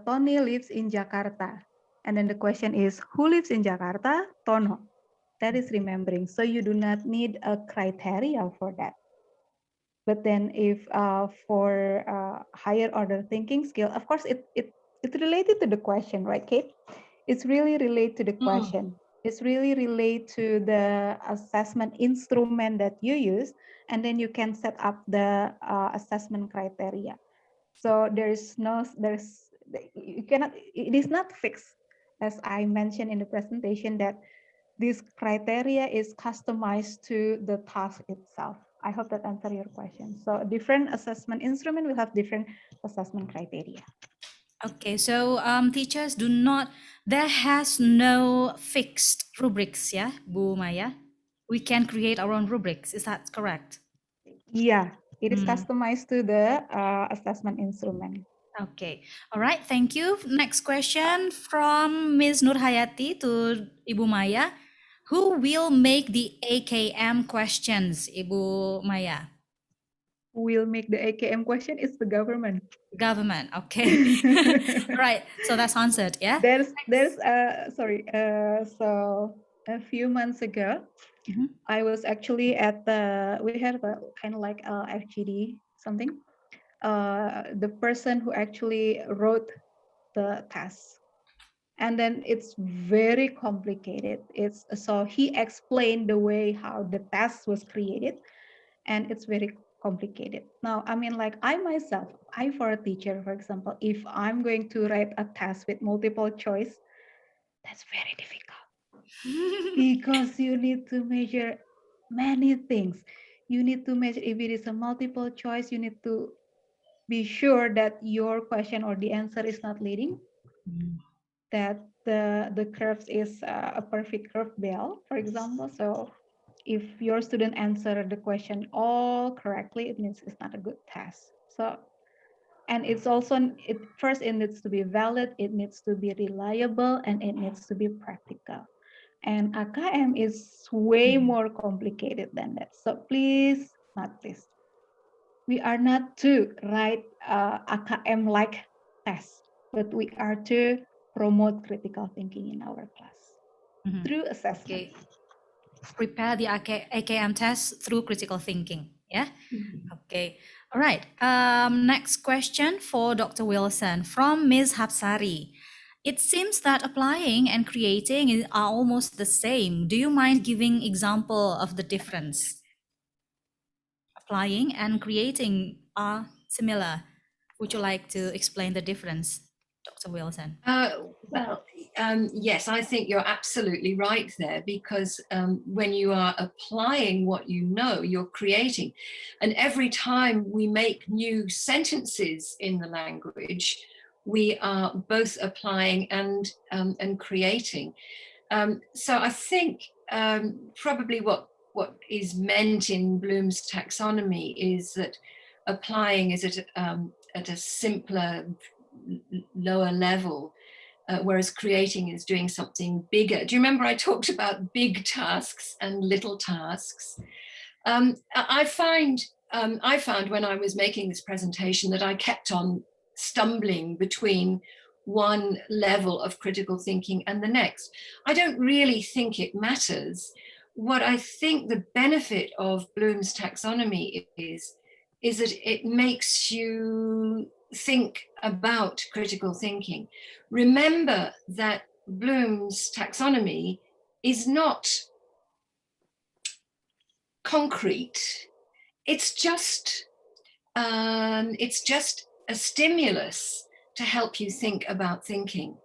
Tony lives in Jakarta, and then the question is, who lives in Jakarta? Tono. That is remembering. So you do not need a criteria for that. But then if for higher order thinking skill, of course, it's related to the question, right, Kate? It's really related to the question. It's really relate to the assessment instrument that you use, and then you can set up the assessment criteria. So you cannot, it is not fixed, as I mentioned in the presentation, that this criteria is customized to the task itself. I hope that answers your question. So a different assessment instrument will have different assessment criteria.
Okay, so teachers do not, there has no fixed rubrics, yeah, Bu Maya? We can create our own rubrics, is that correct?
Yeah, it is
Hmm.
customized to the assessment instrument.
Okay, all right, thank you. Next question from Ms. Nurhayati to Ibu Maya. Who will make the AKM questions, Ibu Maya?
Who will make the AKM question? It's the government.
Government, okay. All right, so that's answered, yeah?
So a few months ago,
Mhm.
I was actually at we had a kind of like FGD something. The person who actually wrote the test, and then it's very complicated. So he explained the way how the test was created, and it's very complicated. Now, I mean, like I myself, for a teacher, for example, if I'm going to write a test with multiple choice, that's very difficult because you need to measure many things. You need to measure if it is a multiple choice, you need to be sure that your question or the answer is not leading, that the curves is a perfect curve bell, for example. So if your student answer the question all correctly, it means it's not a good test. So, and it's also, first it needs to be valid, it needs to be reliable, and it needs to be practical. And AKM is way more complicated than that. So please, not please, we are not to write AKM like tests, but we are to promote critical thinking in our class through assessment.
Okay, prepare the AKM test through critical thinking, yeah? Okay, all right. Next question for Dr. Wilson from Ms. Hapsari. It seems that applying and creating are almost the same. Do you mind giving example of the difference? Applying and creating are similar. Would you like to explain the difference, Dr. Wilson?
Yes, I think you're absolutely right there, because when you are applying what you know, you're creating. And every time we make new sentences in the language, we are both applying and creating. So I think probably what is meant in Bloom's taxonomy is that applying is at a simpler, lower level, whereas creating is doing something bigger. Do you remember I talked about big tasks and little tasks? I found when I was making this presentation that I kept on stumbling between one level of critical thinking and the next. I don't really think it matters. What I think the benefit of Bloom's taxonomy is that it makes you think about critical thinking. Remember that Bloom's taxonomy is not concrete. It's just a stimulus to help you think about thinking.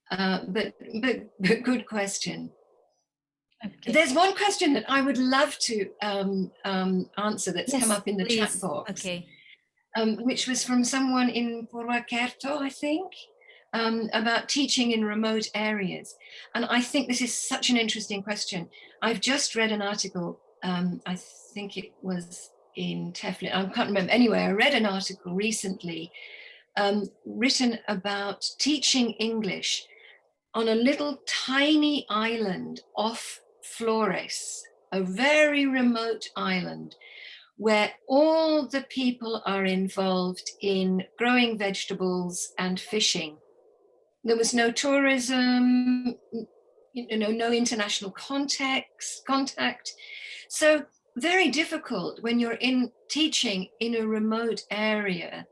But good question.
Okay.
There's one question that I would love to answer that's come up in the chat box.
Okay.
Which was from someone in Purwakarta, I think, about teaching in remote areas. And I think this is such an interesting question. I've just read an article, I think it was in Teflon, I can't remember. Anyway, I read an article recently written about teaching English on a little tiny island off Flores, a very remote island, where all the people are involved in growing vegetables and fishing. There was no tourism, no international contact. So very difficult when you're teaching in a remote area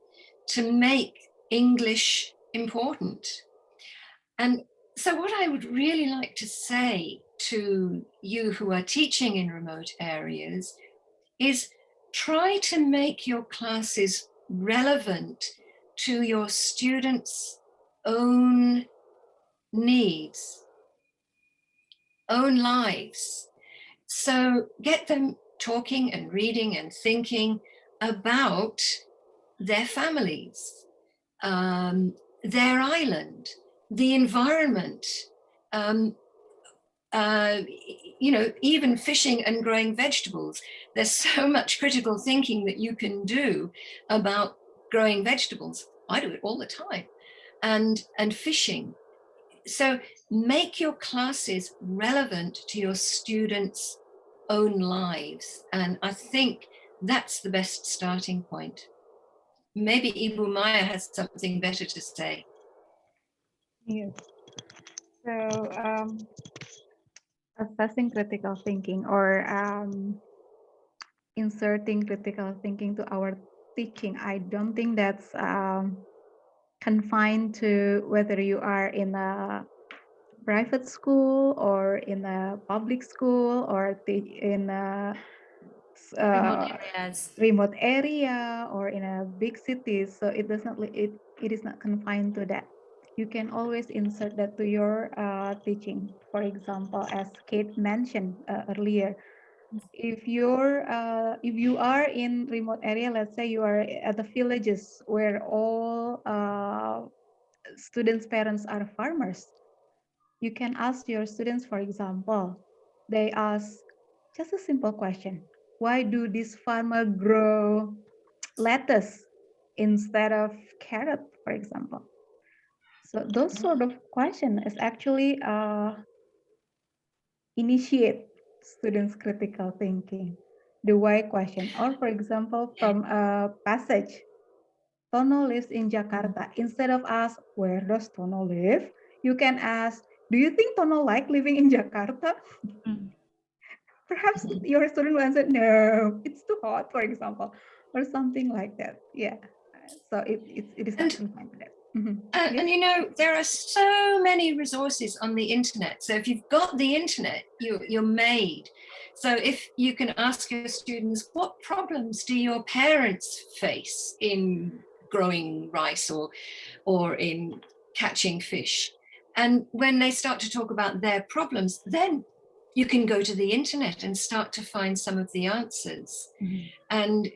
to make English important. And So what I would really like to say to you who are teaching in remote areas is try to make your classes relevant to your students' own needs, own lives. So get them talking and reading and thinking about their families, their island, the environment, um, even fishing and growing vegetables. There's so much critical thinking that you can do about growing vegetables. I do it all the time, and fishing. So make your classes relevant to your students' own lives. And I think that's the best starting point. Maybe Ibu Maya has something better to say.
Yes. So assessing critical thinking or inserting critical thinking to our teaching, I don't think that's confined to whether you are in a private school or in a public school or in a
Remote areas.
remote area or in a big city. So it does not it is not confined to that. You can always insert that to your teaching. For example, as Kate mentioned earlier, if you are in remote area, let's say you are at the villages where all students' parents are farmers, you can ask your students, for example, they ask just a simple question: why do this farmer grow lettuce instead of carrot, for example? So those sort of question is actually initiate students' critical thinking, the why question. Or for example, from a passage, Tono lives in Jakarta. Instead of ask, where does Tono live? You can ask, do you think Tono like living in Jakarta? Perhaps your student will answer, no, it's too hot, for example, or something like that. Yeah. So it is not confined to that. Yes?
And you know, there are so many resources on the internet. So if you've got the internet, you're made. So if you can ask your students, what problems do your parents face in growing rice or in catching fish? And when they start to talk about their problems, then you can go to the internet and start to find some of the answers. And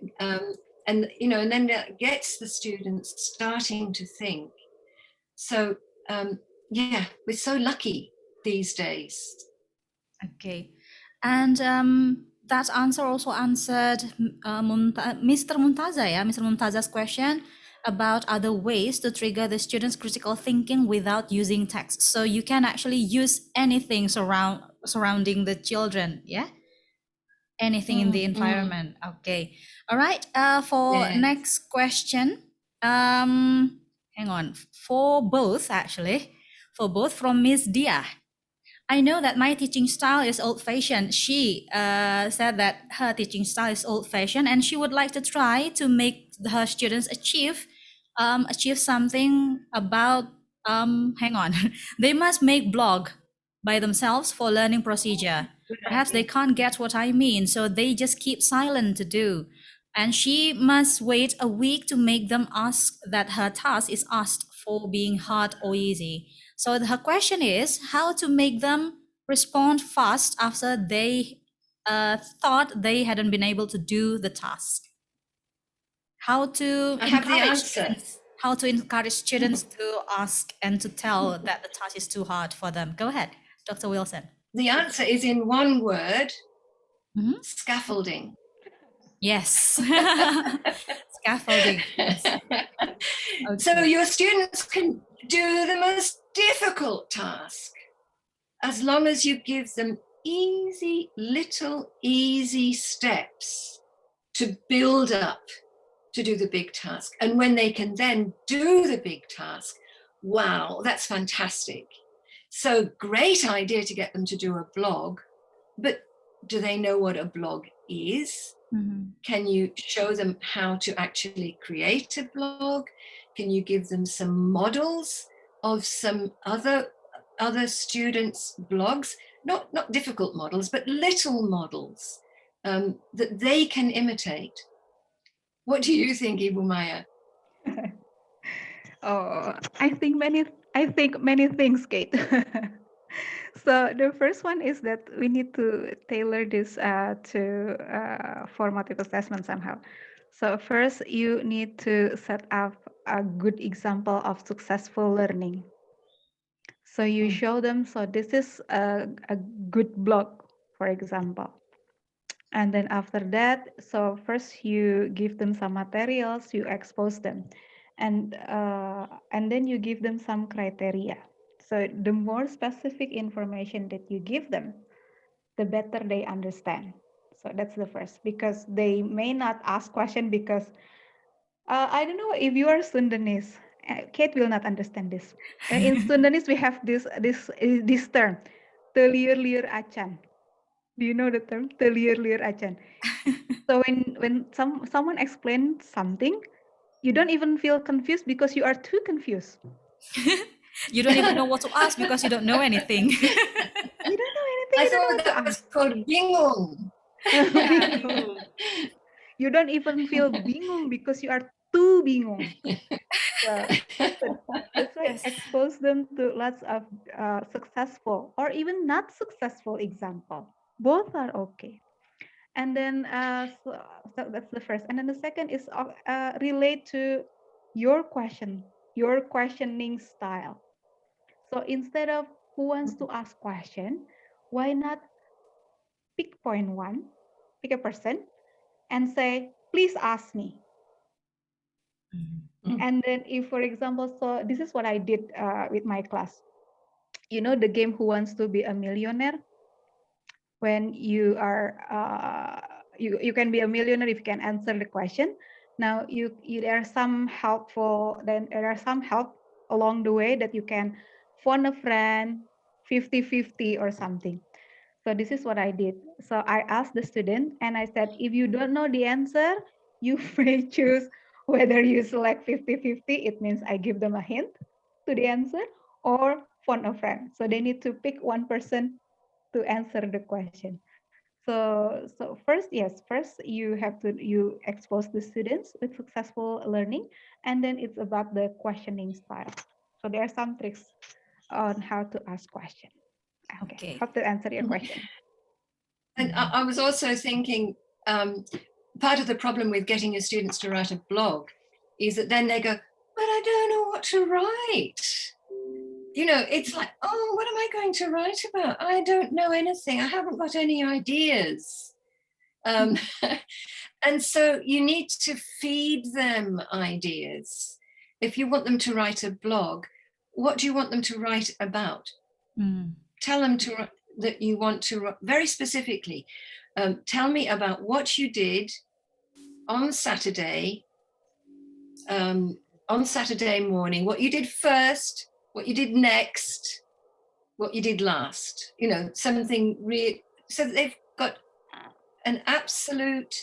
you know, and then that gets the students starting to think. So yeah, we're so lucky these days.
Okay. And that answer also answered Mr. Muntaza's question about other ways to trigger the students' critical thinking without using text. So you can actually use anything surrounding the children, yeah? Anything in the environment. Okay. All right. For
Yes.
next question, hang on. For both, actually, from Miss Dia. I know that my teaching style is old-fashioned. She said that her teaching style is old-fashioned, and she would like to try to make her students achieve something about. Hang on, they must make blog by themselves for learning procedure. Perhaps they can't get what I mean, so they just keep silent to do. And she must wait a week to make them ask that her task is asked for being hard or easy. So her question is how to make them respond fast after they thought they hadn't been able to do the task. How to
I have the answer.
How to encourage students to ask and to tell that the task is too hard for them. Go ahead, Dr. Wilson.
The answer is in one word: scaffolding.
Yes. Scaffolding. Yes. Okay.
So your students can do the most difficult task as long as you give them easy steps to build up to do the big task. And when they can then do the big task, wow, that's fantastic. So great idea to get them to do a blog, but do they know what a blog is? Can you show them how to actually create a blog? Can you give them some models of some other other students' blogs, not difficult models, but little models that they can imitate. What do you think, Ibu Maya?
Oh, I think many things, Kate. So the first one is that we need to tailor this to formative assessment somehow. So first, you need to set up a good example of successful learning. So you show them, so this is a good blog, for example. And then after that, so first you give them some materials, you expose them, and then you give them some criteria. So the more specific information that you give them, the better they understand. So that's the first, because they may not ask question because I don't know if you are Sundanese. Kate will not understand this. In Sundanese, we have this term, telir-lir acan. Do you know the term telir-lir acan? So when someone explains something, you don't even feel confused because you are too confused.
You don't even know what to ask because you don't know anything.
You don't know anything.
I
You don't know
thought
what to
that was
ask.
called bingung.
Bingung. You don't even feel bingung because you are too bingung. So that's why
Yes.
expose them to lots of successful or even not successful example. Both are okay. And then so that's the first. And then the second is relate to your question, your questioning style. So instead of who wants to ask question, why not pick point one, pick a person, and say, please ask me. And then if, for example, so this is what I did with my class. You know the game Who Wants to Be a Millionaire? When you are, you can be a millionaire if you can answer the question. Now there are some helpful, then there are some help along the way that you can phone a friend, 50-50 or something. So this is what I did. So I asked the student and I said, if you don't know the answer, you may choose whether you select 50-50, it means I give them a hint to the answer, or phone a friend. So they need to pick one person to answer the question. So first, yes, first you expose the students with successful learning, and then it's about the questioning style. So there are some tricks on how to ask questions. Okay,
Okay.
hope to answer your question.
And I was also thinking, part of the problem with getting your students to write a blog is that then they go, but I don't know what to write. You know, it's like, oh, what am I going to write about? I don't know anything. I haven't got any ideas. And so you need to feed them ideas. If you want them to write a blog, what do you want them to write about? Tell them that you want to, very specifically, tell me about what you did on Saturday morning, what you did first, what you did next, what you did last, you know, something real, so that they've got an absolute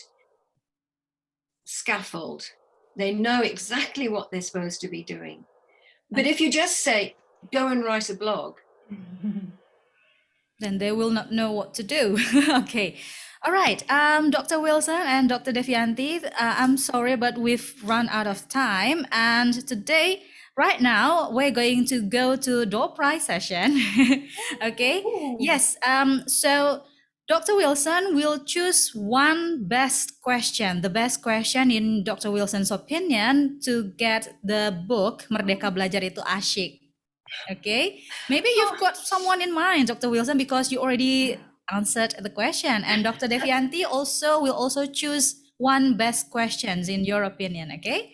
scaffold. They know exactly what they're supposed to be doing. But if you just say, go and write a blog,
then they will not know what to do. Okay. All right. Dr. Wilson and Dr. Devianti, I'm sorry, but we've run out of time. And today, right now, we're going to go to door prize session. Okay.
Ooh.
Yes. So Dr. Wilson will choose one best question, the best question in Dr. Wilson's opinion, to get the book Merdeka Belajar Itu Asyik. Okay, maybe you've got someone in mind, Dr. Wilson, because you already answered the question. And Dr. Devianti will also choose one best questions in your opinion. Okay,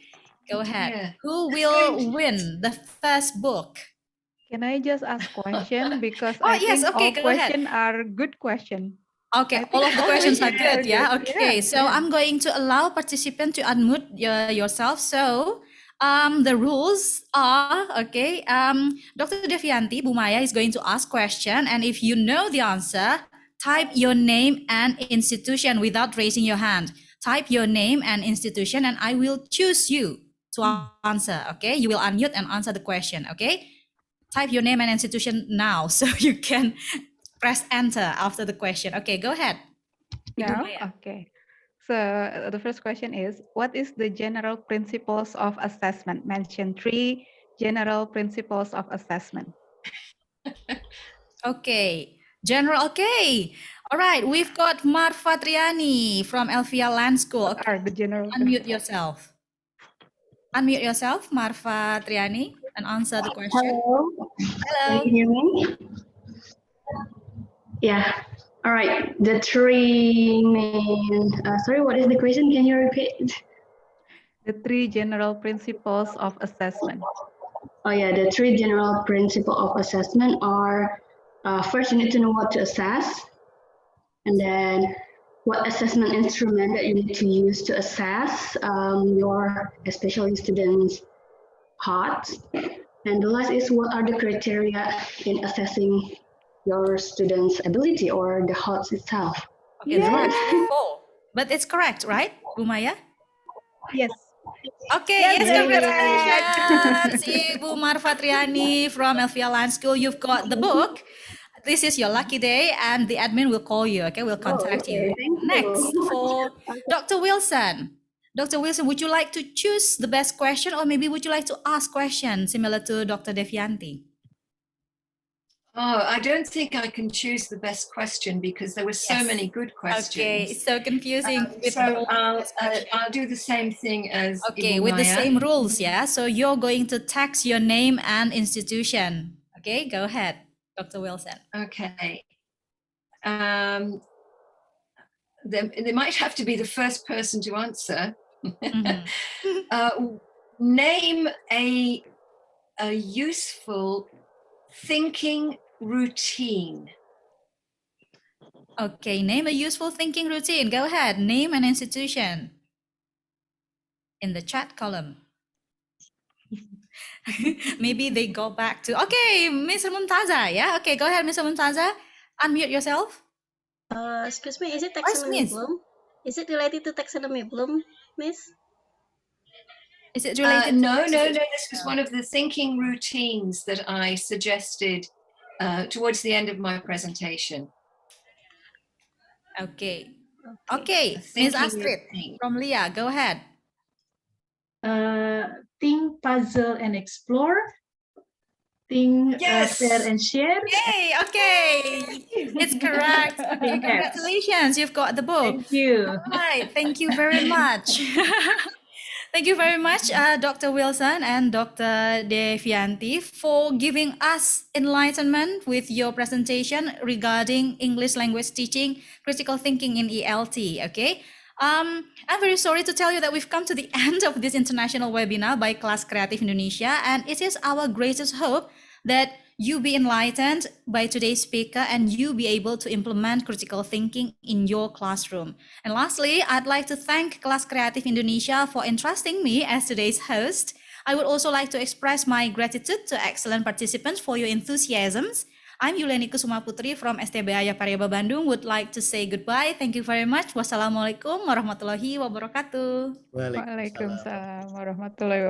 go ahead.
Yeah.
Who
It's
will
going to-
win the first book?
Can I just ask question? Because
Oh
I
yes,
think
okay,
all
go ahead.
questions are good question.
Okay,
I think
all of the
all
questions are
questions
good, yeah? Okay, so
Yeah.
I'm going to allow participant to unmute yourself. So the rules are, okay, Dr. Devianti, Bu Maya is going to ask question, and if you know the answer, type your name and institution without raising your hand. Type your name and institution, and I will choose you to answer, okay? You will unmute and answer the question, okay? type your name and institution now so you can press enter after the question. Okay, go ahead. Ibu
Now,
Maya.
okay. So the first question is, what is the general principles of assessment? Mention 3 general principles of assessment.
Okay, General, okay. All right, we've got Marfa Triani from Elvia Land School.
What
Okay,
are the general
unmute
principles?
yourself. Unmute yourself, Marfa Triani, and answer the question.
Hello, can
Hello.
you hear me? Yeah. All right. The three main. Sorry, what is the question? Can you repeat?
The 3 general principles of assessment.
Oh yeah, the three general principle of assessment are first you need to know what to assess, and then what assessment instrument that you need to use to assess your especially students' hearts. And the last is what are the criteria in assessing your students' ability or the HOTS itself.
Okay, there are actually 4, but it's correct, right, Bu Maya?
Yes.
Okay,
Yes,
yes, congratulations, Ibu Marfa Triani from Elvia Land School. You've got the book. This is your lucky day, and the admin will call you. Okay, we'll contact you.
Okay, thank
Next,
you.
for Dr. Wilson. Dr. Wilson, would you like to choose the best question, or maybe would you like to ask questions similar to Dr. Devianti?
Oh, I don't think I can choose the best question because there were so
Yes.
many good questions.
Okay, it's so confusing. with
So
all this question.
I'll do the same thing as
Okay,
Ibu
with the
Maya.
same rules, yeah? So you're going to text your name and institution. Okay, go ahead, Dr. Wilson.
Okay. They might have to be the first person to answer.
Mhm.
Name a useful thinking routine.
Okay, name a useful thinking routine. Go ahead, name an institution in the chat column. Maybe they go back to, okay, Mr. Mumtaza, yeah? Okay, go ahead, Mr. Mumtaza. Unmute yourself.
Excuse me, is it
Yes,
taxonomy
miss.
bloom? Is it related to taxonomy bloom, miss?
Is it related
No.
to
This was one of the thinking routines that I suggested towards the end of my presentation.
Okay.
A
Okay, Miss
thinking
Astrid
routine.
from Leah, go ahead.
Think, puzzle, and explore. Think,
Yes.
share, and share.
Yay, okay. It's correct. Okay,
Yes.
congratulations. You've got the book.
Thank you.
All right, thank you very much. Thank you very much, Dr. Wilson and Dr. Devianti, for giving us enlightenment with your presentation regarding English language teaching, critical thinking in ELT. Okay. I'm very sorry to tell you that we've come to the end of this international webinar by Kelas Kreatif Indonesia, and it is our greatest hope that you be enlightened by today's speaker and you be able to implement critical thinking in your classroom. And lastly, I'd like to thank Kelas Kreatif Indonesia for entrusting me as today's host. I would also like to express my gratitude to excellent participants for your enthusiasms. I'm Yuliani Kusuma Putri from STB Ayah Pariaba Bandung would like to say goodbye. Thank you very much. Wassalamualaikum warahmatullahi wabarakatuh.
Waalaikumsalam.
Waalaikumsalam warahmatullahi wabarakatuh.